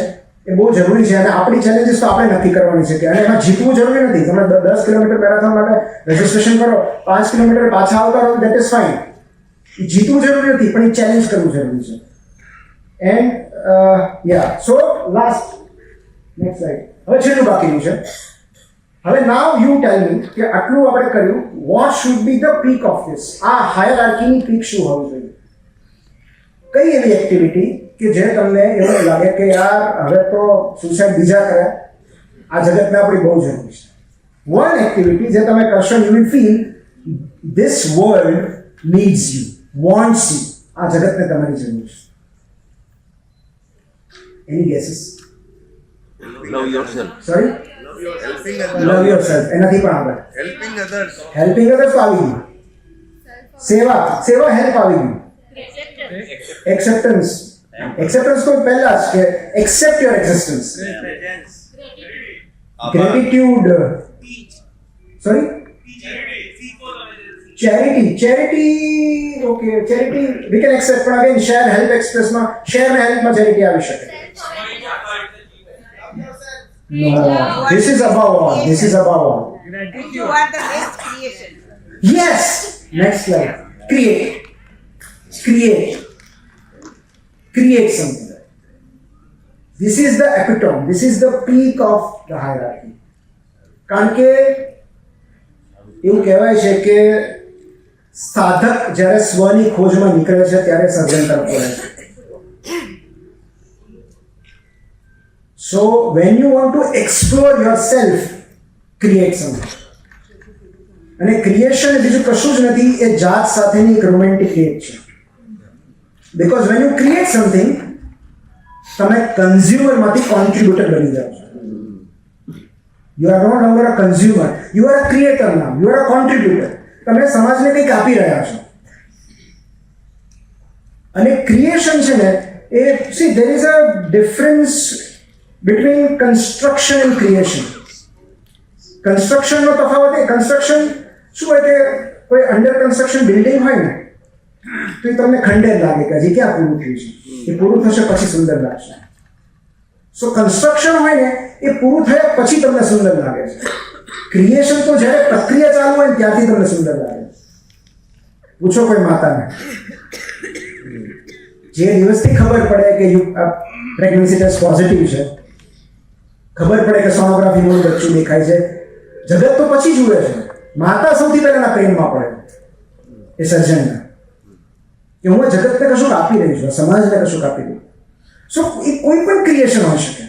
એ બહુ જરૂરી છે. અને આપણી ચેલેન્જીસ તો આપણે નક્કી કરવાની છે કે અને એમાં જીતવું જરૂરી નથી. તમે 10 કિલોમીટર મેરેથોન માટે રજીસ્ટ્રેશન કરો, 5 કિલોમીટર પાછા આવતા રહો, દેટ ઇઝ ફાઇન. જીતવું જરૂરી નથી પણ એ ચેલેન્જ કરવું જરૂરી છે. And so last next slide. હવે છેલ્લું બાકીનું છે. હવે નાવ યુ ટેલ મી કે આટલું આપણે કર્યું, what should be the peak of this? આ હાયરાર્કીની પીક શું હોવી જોઈએ? કઈ એવી એક્ટિવિટી કે જે તમને એવું લાગે કે યાર હવે તો સુસાઇડ બીજા કર્યા, આ જગતને આપણી બહુ જરૂર છે. વન એક્ટિવિટી જે તમે કરશો, you will feel this world needs you, wants you. આ જગતને તમારી જરૂર છે. Any guesses? Love yourself. Sorry? Helping others. Love yourself. એનાથી પણ આગળ Helping others. હેલ્પિંગ અધર્સ તો આવી ગયું. સેવા હેલ્પ આવી ગયું. એક્સેપ્ટન્સ તો પહેલા જ કે accept your existence. Gratitude. Sorry? Charity. Okay, charity we can accept, પણ અગેન શેર હેલ્પ એક્સપ્રેસમાં શેર ને હેલ્પમાં ચેરિટી આવી શકે. No, this is above all. This is above all. You are the best creation. Yes. Next slide. Create something. This is the epitome. This is the peak of the hierarchy. કારણ કે એવું કહેવાય છે કે સાધક જ્યારે સ્વની ખોજમાં નીકળે છે ત્યારે સર્જન તરફ વળે છે. So when you want to explore yourself, create something. અને ક્રિએશન બીજું કશું જ નથી, એ જાત સાથેની એક રોમેન્ટિક એક્ટ છે. Because when you create something, તમે કન્ઝ્યુમરમાંથી કોન્ટ્રીબ્યુટર બની જાઓ છો. You are no longer a consumer, you are a creator now, you are a contributor. તમે સમાજને કંઈક આપી રહ્યા છો. અને ક્રિએશન છે ને એ see there is a difference between construction and creation. કન્સ્ટ્રક્શનનો તફાવત એ, કન્સ્ટ્રક્શન શું હોય કે કોઈ અંડર કન્સ્ટ્રક્શન બિલ્ડિંગ હોય ને તો એ તમને ખંડેર લાગે કે હજી ક્યાં પૂરું થયું છે, એ પૂરું થશે પછી સુંદર લાગશે. સો કન્સ્ટ્રક્શન હોય ને એ પૂરું થયા પછી તમને સુંદર લાગે છે. ક્રિએશન તો જ્યારે પ્રક્રિયા ચાલુ હોય ને ત્યાંથી તમને સુંદર લાગે. પૂછો કોઈ માતાને, જે દિવસથી ખબર પડે કે પ્રેગ્નન્સી ટેસ્ટ પોઝિટિવ છે, ખબર પડે કે સોનોગ્રાફીમાં બચ્ચું દેખાય છે, જગત તો પછી જુએ છે. માતા સૌથી પહેલા પ્રેમમાં પડે એ સર્જનના, કે હું જગતને કશું આપી રહી છું, સમાજને કશું આપી રહી. સો એ કોઈ પણ ક્રિએશન હોઈ શકે.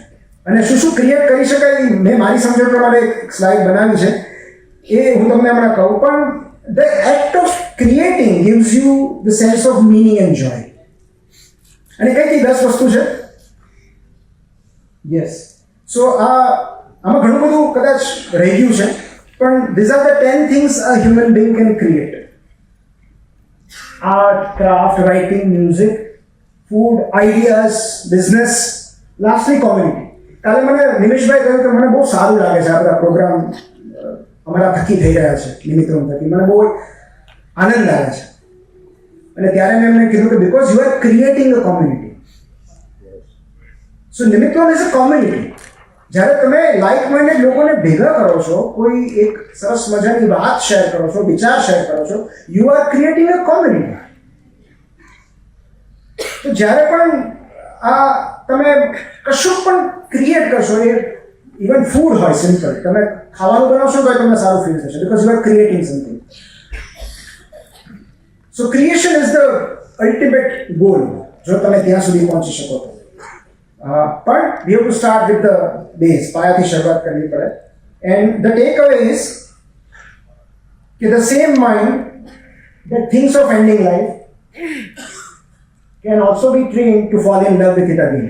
અને શું ક્રિએટ કરી શકાય મેં મારી સમજણ પ્રમાણે એક સ્લાઇડ બનાવી છે, એ હું તમને હમણાં કહું. પણ the act of creating gives you the sense of meaning and joy. અને કઈ 10 વસ્તુ છે? યસ. સો આમાં ઘણું બધું કદાચ રહી ગયું છે, પણ these are the 10 things a human being can create. Art, craft, writing, music, food, ideas, business, lastly community. કાલે મને નિમેશભાઈ કહ્યું કે મને બહુ સારું લાગે છે આ બધા પ્રોગ્રામ અમારા થકી થઈ રહ્યા છે, નિમિત્રોમ થકી મને બહુ આનંદ લાગે છે. અને ત્યારે મેં એમને કીધું કે because you are creating a community. So નિમિત્રોમ ઇઝ અ કોમ્યુનિટી. જ્યારે તમે લાઇક માઇન્ડેડ લોકોને ભેગા કરો છો, કોઈ એક સરસ મજાની વાત શેર કરો છો, વિચાર શેર કરો છો, you are creating a community. તો જ્યારે પણ આ તમે કશું પણ ક્રિએટ કરશો, એ ઇવન ફૂડ હોય સિમ્પલ, તમે ખાવાનું બનાવશો તો તમને સારું ફીલ થશે, because you are creating something. So creation is the ultimate goal, જો તમે ત્યાં સુધી પહોંચી શકો તો. પણ we have to start with the base, પાયાથી શરૂઆત કરવી પડે. And the takeaway is કે the same mind that things of ending life can also be trained to fall in love with it again.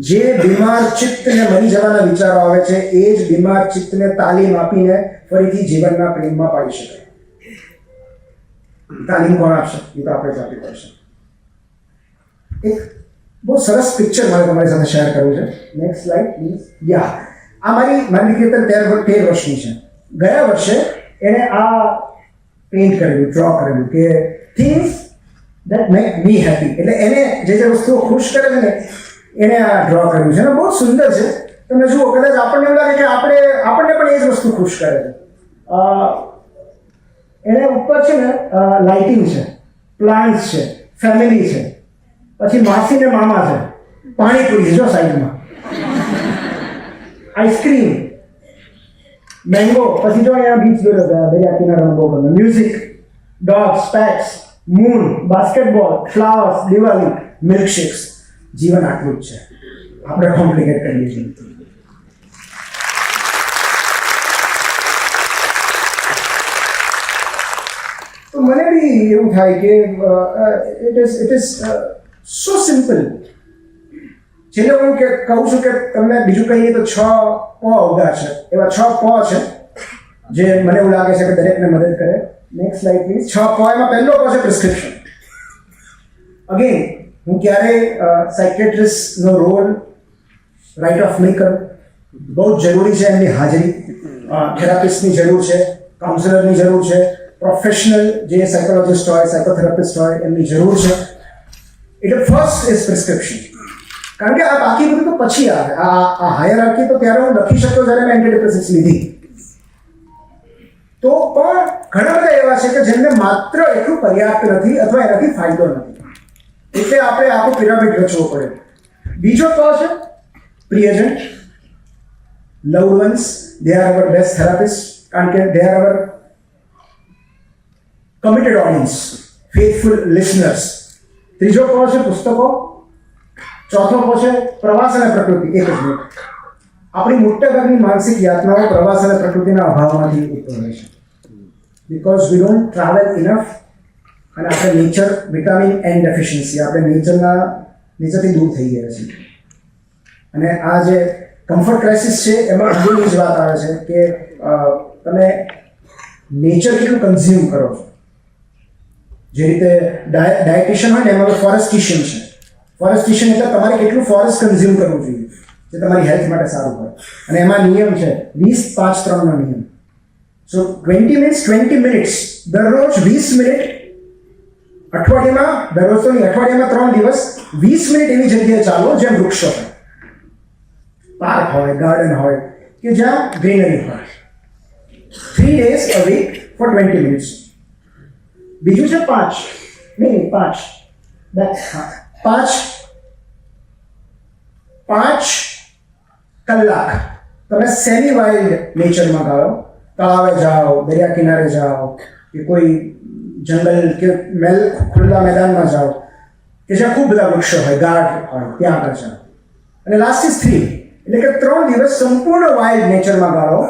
જે બીમાર ચિત્તને મરી જવાના વિચારો આવે છે એ જ બીમાર ચિત્તને તાલીમ આપીને ફરીથી જીવનના પ્રેમમાં પાડી શકાય. તાલીમ કોણ આપશે? એ તો આપણે જ આપવી પડશે. એક બહુ સરસ પિક્ચર મારે તમારી સાથે શેર કરવું છે. Next slide please. આ મારી દીકરી 13 વર્ષની છે. ગયા વર્ષે એણે આ પેઇન્ટ કરેલું, ડ્રો કરેલું કે things that make me happy. એટલે એને જે વસ્તુઓ ખુશ કરે છે ને એને આ ડ્રો કર્યું છે અને બહુ સુંદર છે. તમે જુઓ, કદાચ આપણને એવું લાગે કે આપણને પણ એ જ વસ્તુ ખુશ કરે છે. એને ઉપર છે ને લાઇટિંગ છે, પ્લાન્ટ્સ છે, ફેમિલી છે, પછી માસી ને મામા છે, પાણીપુરી જો સાઈડમાં, આઈસ્ક્રીમ, મેંગો, પછી જો અહીંયા બીચ દોર્યો છે, દરિયા કિનારાનો બહુ ગમે, music, dogs, pets, moon, basketball, flowers, Diwali, milkshakes. જીવન આટલું જ છે. આપણે કોમ્પ્લિકેટ કરીએ છીએ. તો મને બી એવું થાય કે ઇટ ઇઝ સો સિમ્પલ. છેલ્લે હું કહું છું કે તમને બીજું કહીએ તો 6 પ ઉગા છે. એવા 6 પ છે જે મને એવું લાગે છે કે દરેકને મદદ કરે. Next slide please. 6 પ એમાં પહેલો પ છે પ્રિસ્ક્રિપ્શન. અગેન હું ક્યારેય સાયકેટ્રિસ્ટનો રોલ રાઇટ ઓફ નહીં કરું. બહુ જ જરૂરી છે એમની હાજરી. થેરાપિસ્ટની જરૂર છે, કાઉન્સિલરની જરૂર છે, પ્રોફેશનલ જે સાયકોલોજિસ્ટ હોય, સાયકોથેરાપિસ્ટ હોય એમની જરૂર છે. એટલે ફર્સ્ટ ઇઝ પ્રિસ્ક્રિપ્શન. કારણ કે આ બાકી બધું તો પછી આવે. આ હાયરાર્કી તો ત્યારે હું લખી શકતો જ્યારે મેં એન્ટીડિપ્રેસન્ટ્સ લીધી. તો પણ ઘણા બધા એવા છે કે જેમને માત્ર એટલું પર્યાપ્ત નથી અથવા એનાથી ફાયદો નથી. એટલે આપણે આખો પિરામિડ રચવો પડે. બીજો તો છે પ્રિયજન, loved ones. They are our best therapist, કારણ કે they are our committed audience, faithful listeners. ત્રીજો કો છે પુસ્તકો. ચોથો કો છે પ્રવાસ અને પ્રકૃતિ. એક જ મિનિટ. આપણી મોટાભાગની માનસિક યાતનાઓ પ્રવાસ અને પ્રકૃતિના અભાવમાંથી ઉદ્ભવે છે. Because we don't travel enough. અને આપણે નેચર, વિટામિન એન ડેફિશિયન્સી, આપણે નેચરથી દૂર થઈ ગયા છીએ. અને આ જે કમ્ફર્ટ ક્રાઇસિસ છે એમાં અંગેની જ વાત આવે છે કે તમે નેચર કેટલું કન્ઝ્યુમ કરો છો. જે રીતે ડાયટિશિયન હોય ને એમાં ફોરેસ્ટિશિયન છે. ફોરેસ્ટિશિયન એટલે તમારે કેટલું ફોરેસ્ટ કન્ઝ્યુમ કરવું જોઈએ જે તમારી હેલ્થ માટે સારું હોય. અને એમાં નિયમ છે 20-5-3 નો નિયમ. સો 20 મિનિટ્સ દરરોજ 20 મિનિટ, અઠવાડિયામાં, દરરોજ તો નહીં, અઠવાડિયામાં 3 દિવસ 20 મિનિટ એવી જગ્યાએ ચાલો જ્યાં વૃક્ષો હોય, પાર્ક હોય, ગાર્ડન હોય, કે જ્યાં ગ્રીનરી હોય. 3 days a week for 20 minutes. બીજું છે 5 કલાક તમે સેમી વાઇલ્ડ નેચરમાં ગાળો. તળાવે જાઓ, દરિયા કિનારે જાઓ, કે કોઈ જંગલ કે ખુલ્લા મેદાનમાં જાઓ કે જ્યાં ખૂબ બધા વૃક્ષો હોય, ગાર્ડ હોય, ત્યાં આગળ જાઓ. અને લાસ્ટ ઇઝ 3, એટલે કે 3 દિવસ સંપૂર્ણ વાઇલ્ડ નેચરમાં ગાળો.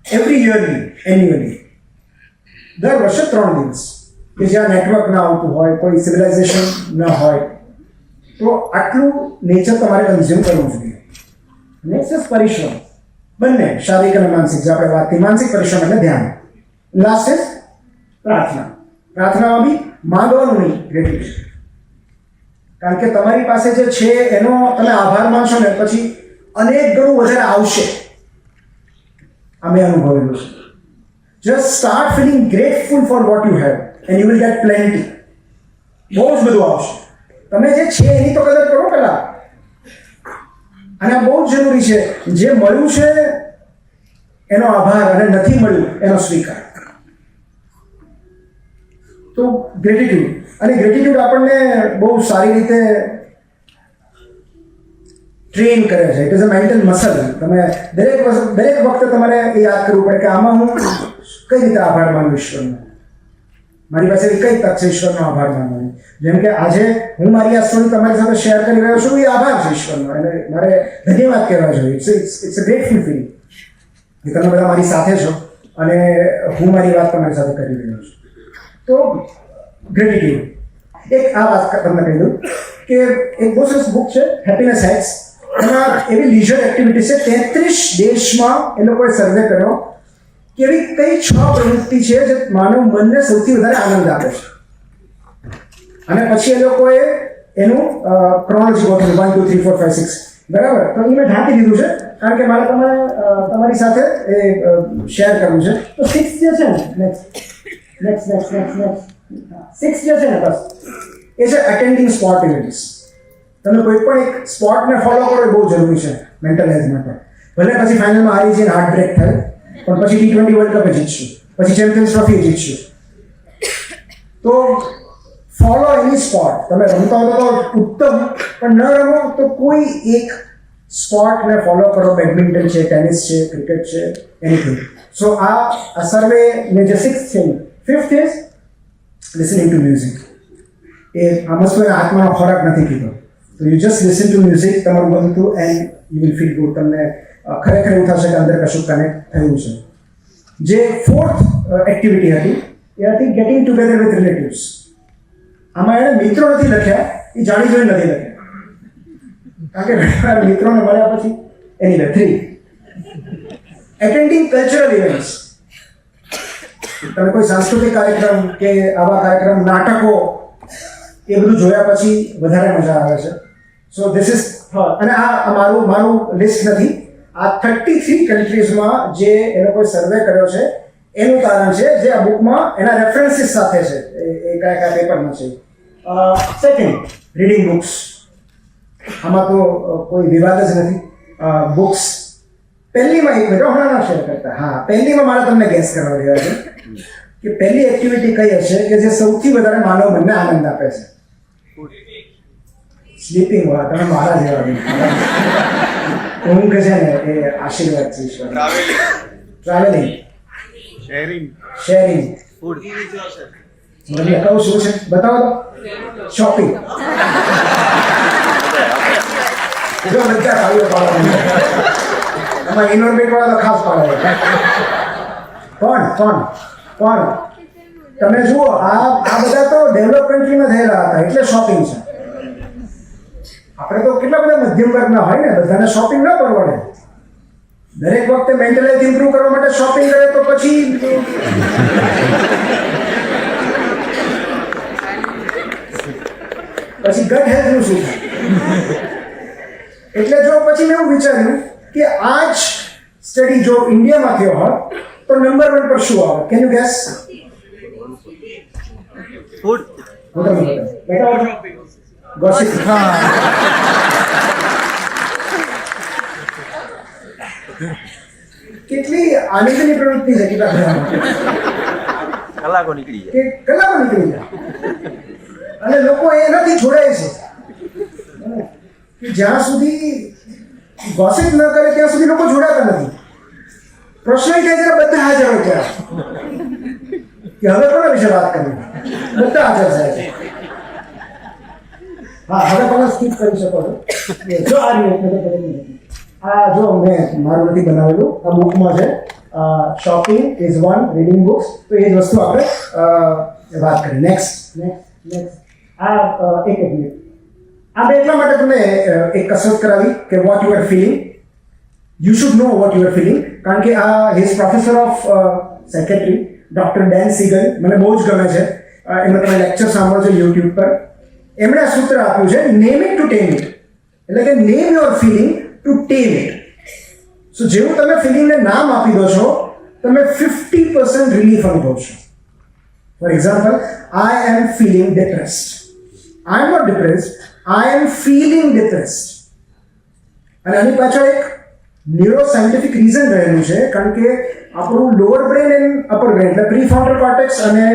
એવરી યરલી, એન્યુઅલી, દર વર્ષે 3 દિવસ, કે જ્યાં નેટવર્ક ના આવતું હોય, કોઈ સિવિલાઇઝેશન ન હોય. તો આટલું નેચર તમારે કન્ઝ્યુમ કરવું જોઈએ. નેક્સ્ટ ઇઝ પરિશ્રમ. બંને શારીરિક અને માનસિક. જે આપણે વાત કરી, માનસિક પરિશ્રમ એટલે ધ્યાન. લાસ્ટ ઇઝ પ્રાર્થના. પ્રાર્થનામાં બી માંગવાનું નહીં, ગ્રેટિટ્યુડ. કારણ કે તમારી પાસે જે છે એનો તમે આભાર માનશો ને પછી અનેક ગણું વધારે આવશે. અમે અનુભવેલું છે. Just start feeling grateful four what you have and you will get plenty. બહુ જ બધું આવશે. તમે જે છે એની તો કદર કરો પહેલા. અને આ બહુ જ જરૂરી છે. જે મળ્યું છે એનો આભાર, અને નથી મળ્યું એનો સ્વીકાર. તો ગ્રેટિટ્યુડ. અને ગ્રેટિટ્યુડ આપણને બહુ સારી રીતે ટ્રેન કરે છે. It is a mental muscle. તમે દરેક વખતે તમારે એ યાદ કરવું પડે કે આમાં હું કઈ રીતે આભાર માનું ઈશ્વરનો. મારી પાસે કઈ તક છે ઈશ્વરનો આભાર માનવાની. જેમ કે આજે હું મારી આ સ્ટોરી તમારી સાથે શેર કરી રહ્યો છું, એ આભાર છે ઈશ્વરનો. અને મારે ધન્યવાદ કહેવા જોઈએ. ઇટ્સ અ ગ્રેટફુલ ફીલિંગ કે તમે બધા મારી સાથે છો અને હું મારી વાત તમારી સાથે કરી રહ્યો છું. તો ગ્રેટિટ્યુડ. એક આ વાત તમને કહી દઉં કે એક બહુ સરસ બુક છે હેપીનેસ હેક્સ. એમાં એવી લીઝર એક્ટિવિટી છે 33 દેશમાં એ લોકોએ સર્વે કર્યો કે એવી કઈ 6 પ્રવૃત્તિ છે જે માનવ મનને સૌથી વધારે આનંદ આપે છે. અને પછી એ લોકોએ એનું ક્રોનોલોજી ગોઠવ્યું 1 2 3 4 5 6 બરાબર. તો એ મેં ઢાંકી દીધું છે કારણ કે મારે તમારી સાથે એ શેર કરવું છે. તો 6 જે છે ને નેક્સ્ટ 6 જે છે ને બસ એ છે અટેન્ડિંગ સ્પોર્ટ ઇવેન્ટ્સ. તમે કોઈ પણ એક સ્પોર્ટને ફોલો કરો એ બહુ જરૂરી છે મેન્ટલ હેલ્થ માટે. ભલે પછી ફાઇનલમાં હારી જઈને હાર્ટ બ્રેક થાય પણ પછી T20 વર્લ્ડ કપ જીતશું, પછી ચેમ્પિયન્સ ટ્રોફી જીતશું. તો ફોલો એની સ્પોર્ટ. તમે રમતા હો તો ઉત્તમ, પણ ન રમો તો કોઈ એક સ્પોર્ટને ફોલો કરો. બેડમિન્ટન છે, ટેનિસ છે, ક્રિકેટ છે, એનીથિંગ. સો આ સર્વે ને જે 6th છે, 5th is listening to music. એ આ વસ્તુ એના હાથમાં ખોરાક નથી કીધો. તો you just listen to music, તમારું બનતું and you will feel good. તમને ખરેખર એવું થશે કે અંદર કશું કનેક્ટ થયું છે. જે 4th એક્ટિવિટી હતી એ હતી ગેટિંગ ટુગેધર વિથ રિલેટિવ્સ. આમાં એણે મિત્રો નથી લખ્યા, એ જાણી જોઈને નથી લખ્યા કારણ કે મિત્રોને મળ્યા પછી એની 3 એટેન્ડિંગ કલ્ચરલ ઇવેન્ટ્સ. તમે કોઈ સાંસ્કૃતિક કાર્યક્રમ કે આવા કાર્યક્રમ, નાટકો એ બધું જોયા પછી વધારે મજા આવે છે. સો ધીસ ઇઝ અને આ મારું લિસ્ટ નથી. આ 33 કન્ટ્રીઝમાં જે એ લોકોએ સર્વે કર્યો છે એનું કારણ છે જે આ બુકમાં એના રેફરન્સીસ સાથે છે. એ કયા પેપરમાં છે. Second, reading books. આમાં તો કોઈ વિવાદ જ નથી. બુક્સ પહેલીમાં એક મિનિટ હમણાં શેર કરતા. હા, પહેલીમાં મારે તમને ગેસ કરવા રહ્યા છે કે પહેલી એક્ટિવિટી કઈ હશે કે જે સૌથી વધારે માનવ મનને આનંદ આપે છે. સ્લીપિંગ. વાહ, તમે મારા જેવા ઊંઘ છે ને એ આશીર્વાદ છે ઈશ્વર. Travelling, sharing, Food. મને કહું શું છે બતાવો તો. શોપિંગ. જો બધા ખાલી પાડવા એમાં ઇનોર્બિટ વાળા તો ખાસ પાડે. પણ તમે જુઓ આ બધા તો ડેવલપ કન્ટ્રીમાં થયેલા હતા એટલે શોપિંગ છે. આપણે તો કેટલા બધા મધ્યમ વર્ગના હોય ને, બધાને શોપિંગ ન પરવડે. દરેક વખતે મેન્ટલ હેલ્થ ઇમ્પ્રૂવ કરવા માટે શોપિંગ કરે તો પછી ગટ હેલ્થનું શું થાય. એટલે જો પછી મેં એવું વિચાર્યું કે આ જ સ્ટડી જો ઇન્ડિયામાં થયો હોત તો નંબર 1 પર શું આવે? Can you gas? Food. Gossip. કેટલી આનંદની પ્રવૃત્તિ છે કેટલા ઘરમાં કલાકો નીકળી જાય. કે કલાકો નીકળી જાય અને લોકો એનાથી જોડાય છે કે જ્યાં સુધી ગોસિપ ન કરે ત્યાં સુધી લોકો જોડાતા નથી. પ્રશ્ન એ થાય છે બધા હાજર હોય ત્યાં કે હવે કોના વિશે વાત કરવી, બધા હાજર થાય છે. હા, હવે તમે સ્કીપ કરી શકો છો. જો આ જો મેં મારું નથી બનાવેલું, આ બુકમાં છે. Shopping is 1, reading books. તો એ જ વસ્તુ આપણે વાત કરીએ. નેક્સ્ટ. આ એક મિનિટ. આ બે એટલા માટે તમે એક કસરત કરાવી કે what you are feeling. You should know what you are feeling. કારણ કે આ his professor of secretary doctor Dan Siegel, મને બહુ જ ગમે છે. એમનો તમે લેક્ચર સાંભળો છો યુટ્યુબ પર. એમણે આ સૂત્ર આપ્યું છે name it to tame it. એટલે કે name your feeling to tame it. So જેવું તમે ફિલિંગને નામ આપી દો છો તમે 50% રિલીફ અનુભવશો. For example, I am feeling depressed. I am not depressed, I am feeling depressed. અને આની પાછળ એક ન્યુરો સાયન્ટિફિક રીઝન રહેલું છે. કારણ કે આપણું lower brain and upper brain એટલે પ્રીફ્રોન્ટલ કોર્ટેક્સ અને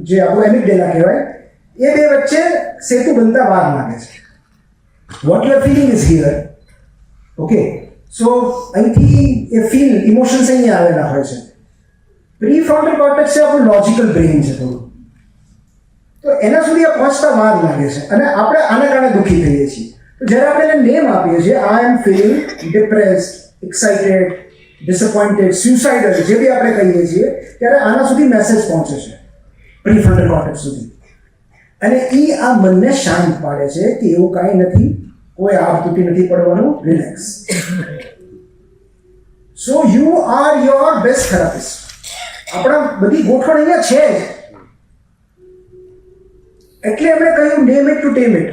જે આપણું એમિગડેલા કહેવાય એ બે વચ્ચે સેતુ બનતા વાર લાગે છે. What you are feeling is here. Okay, so અહીંથી એ ફીલ ઇમોશન્સ અહીંયા આવેલા હોય છે. પ્રીફ્રોન્ટલ કોર્ટેક્સ છે આપણું લોજિકલ બ્રેઇન છે થોડું, તો એના સુધી આ પહોંચતા વાર લાગે છે અને આપણે આના કારણે દુઃખી થઈએ છીએ. તો જ્યારે આપણે એને નેમ આપીએ છીએ, આઈ am feeling depressed, excited, disappointed, સ્યુસાઇડલ, જે બી આપણે કહીએ છીએ, ત્યારે આના સુધી મેસેજ પહોંચે છે. પ્રીફ્રન્ટલ કોર્ટેક્સ સુધી. અને એ આ મનને શાંત પાડે છે કે એવું કાંઈ નથી, કોઈ આગ તૂટી નથી પડવાનું, relax. So you are your best therapist. આપણા બધી ગોઠવણ અહીંયા છે જ. એટલે એમણે કહ્યું name it to tame it.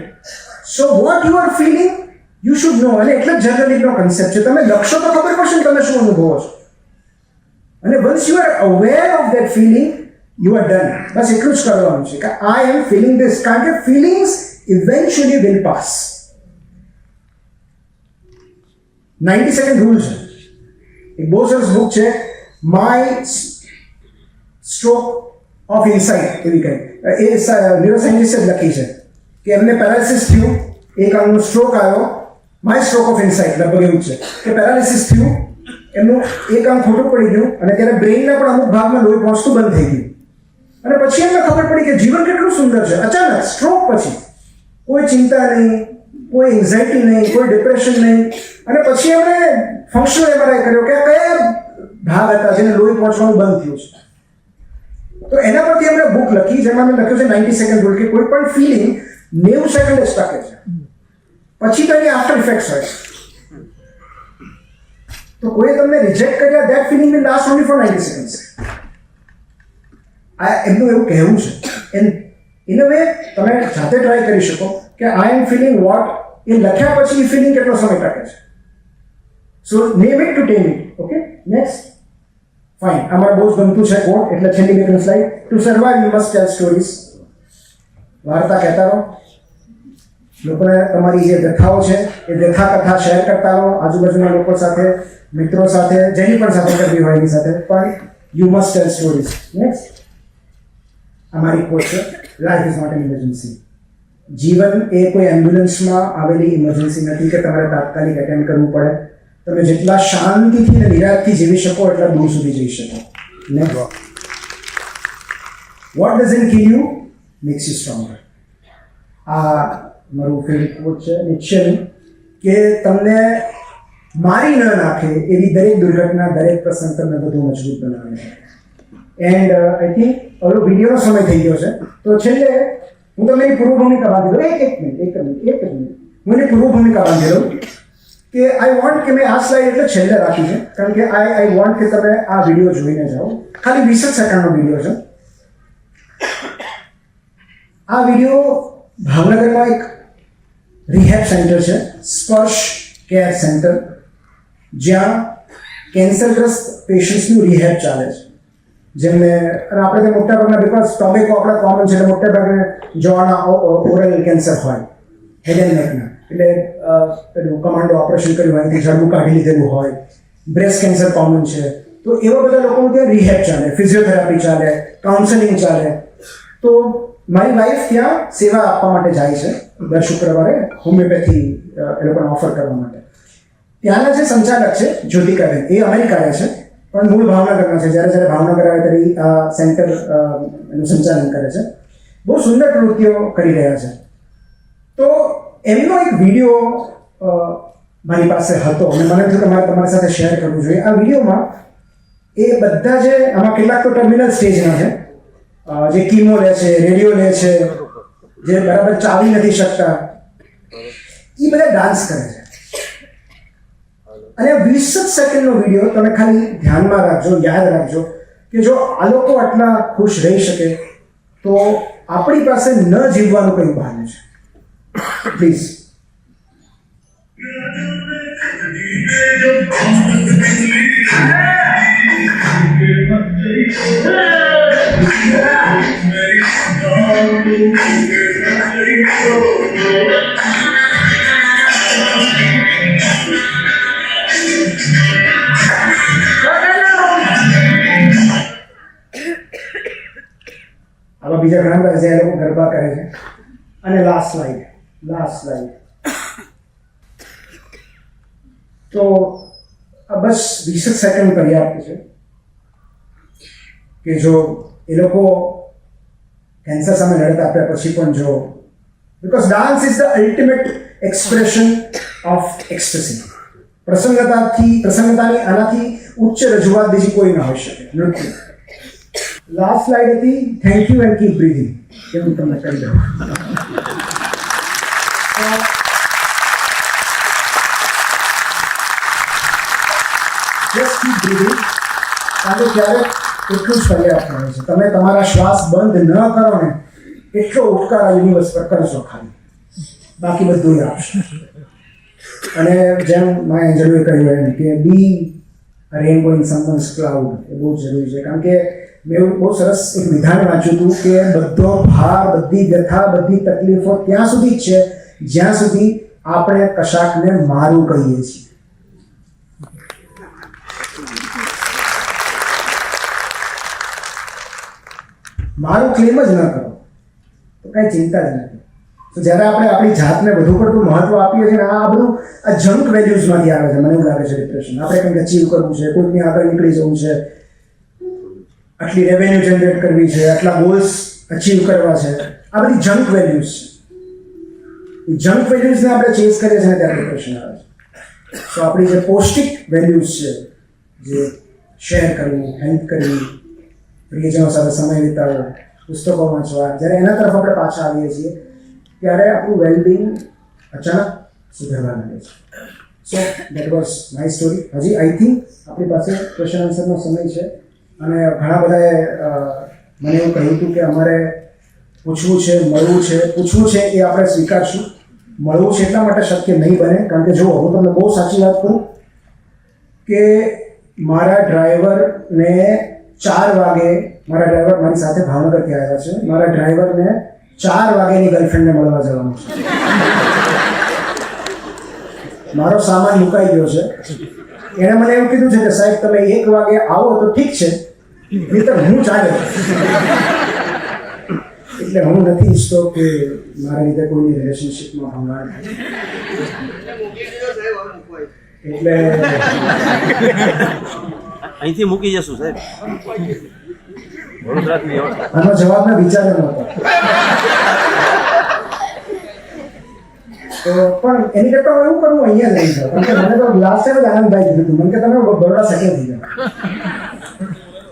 So what you are feeling you should know. અને એટલે જનરલીનો કન્સેપ્ટ છે. તમે લખશો તો ખબર પડશે ને તમે શું અનુભવો છો. અને once you are aware of that feeling you are done. બસ એટલું જ કરવાનું છે કે આઈ એમ ફિલિંગ ધીસ. કારણ કે feelings eventually will pass. 90 second rule છે. એક બહુ સરસ બુક છે, માય સ્ટ્રોક ઓફ ઇનસાઇટ એવી કંઈ. એ ન્યુરોસાયન્ટિસ્ટે લખી છે કે એમને પેરાલિસિસ થયું, એક અંગનો સ્ટ્રોક આવ્યો, માય સ્ટ્રોક ઓફ ઇનસાઇટ લગભગ એવું છે કે પેરાલિસિસ થયું, એમનું એક અંગ ખોટું પડી ગયું અને ત્યારે બ્રેઇનના પણ અમુક ભાગમાં લોહી પહોંચતું બંધ થઈ ગયું. અને પછી એમને ખબર પડી કે જીવન કેટલું સુંદર છે. અચાનક સ્ટ્રોક પછી કોઈ ચિંતા નહીં, કોઈ એન્ઝાઇટી નહીં, કોઈ ડિપ્રેશન નહીં. અને પછી એમણે ફંક્શનલ એમઆરઆઈ કર્યો કે કયા ભાગ હતા જેને લોહી પહોંચવાનું બંધ થયું છે. તો એના પરથી એમણે બુક લખી જેમાં મેં લખ્યું છે 90 સેકન્ડ રૂલ, કે કોઈ પણ ફિલિંગ 90 સેકન્ડ જ ટકે છે, પછી તો એની આફ્ટર ઇફેક્ટ્સ હોય. તો કોઈ તમને રિજેક્ટ કર્યા, that feeling will last only for 90 seconds. આ એમનું એવું કહેવું છે. એન્ડ ઇન અ વે તમે જાતે ટ્રાય કરી શકો કે આઈ એમ ફિલિંગ વોટ, એ લખ્યા પછી એ ફિલિંગ કેટલો સમય ટકે છે. So name it to tame it. Okay, next. Fine. અમારે બહુ જ ગમતું છે કોટ, એટલે છેલ્લી બે ત્રણ slide. To survive you must tell stories. વાર્તા કહેતા રહો, લોકોને તમારી જે વ્યથાઓ છે એ વ્યથા કથા શેર કરતા રહો, આજુબાજુના લોકો સાથે, મિત્રો સાથે, જેની પણ સાથે કરવી હોય એની સાથે, પણ you must tell stories. Next. અમારી કોટ છે, life is not an emergency. જીવન એ કોઈ એમ્બ્યુલન્સમાં આવેલી ઇમરજન્સી નથી કે તમારે તાત્કાલિક એટેન્ડ કરવું પડે. તમે જેટલા શાંતિથી અને નિરાશથી જીવી શકો એટલા દૂર સુધી જઈ શકો. Next. What doesn't kill you makes you stronger. આ મારું ફેવરિટ કોટ છે, નિશ્ચયની, કે તમને મારી ન નાખે એવી દરેક દુર્ઘટના, દરેક પ્રસંગ તમને વધુ મજબૂત બનાવે છે. એન્ડ આઈ થિંક હવે વિડીયોનો સમય થઈ ગયો છે, તો છેલ્લે હું તમને એની પૂર્વ ભૂમિકા બાંધી દઉં. એક મિનિટ હું એની પૂર્વ ભૂમિકા બાંધી દઉં કે આઈ વોન્ટ કે મેં આ સ્લાઇડ એટલે છેલ્લે રાખી છે કારણ કે આઈ વોન્ટ કે તમે આ વિડીયો જોઈને જાઓ. ખાલી 20 સેકન્ડનો વિડીયો છે. આ વિડીયો ભાવનગરમાં એક રિહેબ સેન્ટર છે, સ્પર્શ કેર સેન્ટર, જ્યાં કેન્સરગ્રસ્ત પેશન્ટ્સનું રિહેબ ચાલે છે. જેમને અને આપણે ત્યાં મોટાભાગના, બિકોઝ ટોબેકો આપણા કોમન છે એટલે મોટાભાગે જોવાના ઓરલ કેન્સર હોય, હેડ એન્ડ નેકના, એટલે પેલું કમાન્ડો ઓપરેશન કર્યું હોય, એથી જડબું કાઢી લીધેલું હોય, બ્રેસ્ટ કેન્સર કોમન છે. તો એવા બધા લોકોનું ત્યાં રિહેબ ચાલે, ફિઝિયોથેરાપી ચાલે, કાઉન્સેલિંગ ચાલે. તો મારી વાઈફ ત્યાં સેવા આપવા માટે જાય છે દર શુક્રવારે, હોમિયોપેથી એ લોકોને ઓફર કરવા માટે. ત્યાંના જે સંચાલક છે જ્યોતિકાબેન, એ અમેરિકાના છે પણ મૂળ ભાવનગરના છે. જ્યારે ભાવનગર આવે ત્યારે આ સેન્ટર એનું સંચાલન કરે છે. બહુ સુંદર પ્રવૃત્તિઓ કરી રહ્યા છે. તો એમનો એક વિડીયો મારી પાસે હતો અને મને થયું કે મારે તમારી સાથે શેર કરવું જોઈએ. આ વિડીયોમાં એ બધા જે આમાં કેટલાક તો ટર્મિનલ સ્ટેજના છે, જે કીમો લે છે, રેડિયો લે છે, જે બરાબર ચાલી નથી શકતા, એ બધા ડાન્સ કરે છે. અને 20 સેકન્ડનો વિડીયો તમે ખાલી ધ્યાનમાં રાખજો, યાદ રાખજો કે જો આ લોકો આટલા ખુશ રહી શકે તો આપણી પાસે ન જીવવાનું કંઈ બહાનું છે. પ્લીઝ. આવા બીજા ઘણા બધા જે લોકો ગરબા કરે છે. અને લાસ્ટ સ્લાઇડ. તો આ બસ 20 સેકન્ડ પર્યાપ્ત છે કે જો એ લોકો કેન્સર સામે લડત આપ્યા પછી પણ જો, because dance is the ultimate expression of expressing. પ્રસન્નતાની આનાથી ઉચ્ચ રજૂઆત બીજી કોઈ ના હોઈ શકે. નૃત્ય લાસ્ટ સ્લાઇડ હતી thank you and keep breathing એ હું તમને કહી દઉં જસ્ટ કીપ બ્રીથિંગ કારણ કે ક્યારેક એટલું જ પર્યાપ્ત હોય છે તમે તમારા શ્વાસ બંધ ન કરો ને એટલો ઉપકાર આ યુનિવર્સ પર કરશો ખાલી બાકી બધું આપશે અને જેમ માય એન્જલોએ કહ્યું એમ કે બી રેનબો ઇન સમવન્સ ક્લાઉડ એ બહુ જરૂરી છે કારણ કે મેં એવું બહુ સરસ એક વિધાન વાંચ્યું હતું કે બધો ભાર બધી વ્યથા બધી તકલીફો ત્યાં સુધી જ છે જ્યાં સુધી આપણે કશાકને મારું કહીએ છીએ મારું ક્લેમ જ ન કરો તો કાંઈ ચિંતા જ નથી તો જ્યારે આપણે આપણી જાતને વધુ પડતું મહત્વ આપીએ છીએ આ બધું આ જંક વેલ્યુઝમાંથી આવે છે મને એવું લાગે છે ડિપ્રેશન આપણે કંઈક અચીવ કરવું છે કોઈકની આગળ નીકળી જવું છે આટલી રેવન્યુ જનરેટ કરવી છે આટલા ગોલ્સ અચીવ કરવા છે આ બધી જંક વેલ્યુઝ છે એ જંક વેલ્યુઝને આપણે ચેઝ કરીએ છીએ ત્યારે ડિપ્રેશન આવે છે તો આપણી જે પૌષ્ટિક વેલ્યુઝ છે જે શેર કરવું હેલ્પ કરવી પ્રિયજનો સાથે સમય વિતાવવો પુસ્તકો વાંચવા જ્યારે એના તરફ આપણે પાછા આવીએ છીએ ત્યારે આપણું વેલબિંગ અચાનક સુધરવા લાગે છે so that was my story હજી આઈ થિંક આપણી પાસે ક્વેશ્ચન આન્સરનો સમય છે અને ઘણા બધાએ મને એવું કહ્યું હતું કે અમારે પૂછવું છે મળવું છે પૂછવું છે એ આપણે સ્વીકારશું મળવું છે એટલા માટે શક્ય નહીં બને કારણ કે જુઓ હું તમને બહુ સાચી વાત કહું કે મારા ડ્રાઈવરને 4 વાગે મારા ડ્રાઈવર મારી સાથે ભાવનગરથી આવ્યા છે મારા ડ્રાઈવરને 4 વાગ્યાની ગર્લફ્રેન્ડને મળવા જવાનું છે મારો સામાન મુકાઈ ગયો છે એણે મને એવું કીધું છે કે સાહેબ તમે 1 વાગે આવો તો ઠીક છે નહીંતર હું ચાલે એટલે હું નથી ઈચ્છતો કે મારા લીધે કોઈની રિલેશનશીપમાં ભંગાણ થાય એટલે અહીંથી મૂકી જશું સાહેબ વડોદરાથી વ્યવસ્થા આનો જવાબ મેં વિચાર્યો નહોતો તો પણ એની કરતા હું એવું કરું અહીંયા જ નહીં કારણ કે મને તો લાસ્ટ ટાઈમ જ આનંદભાઈ કીધું હતું મને કે તમે બરોડા સેટલ થઈ જાઓ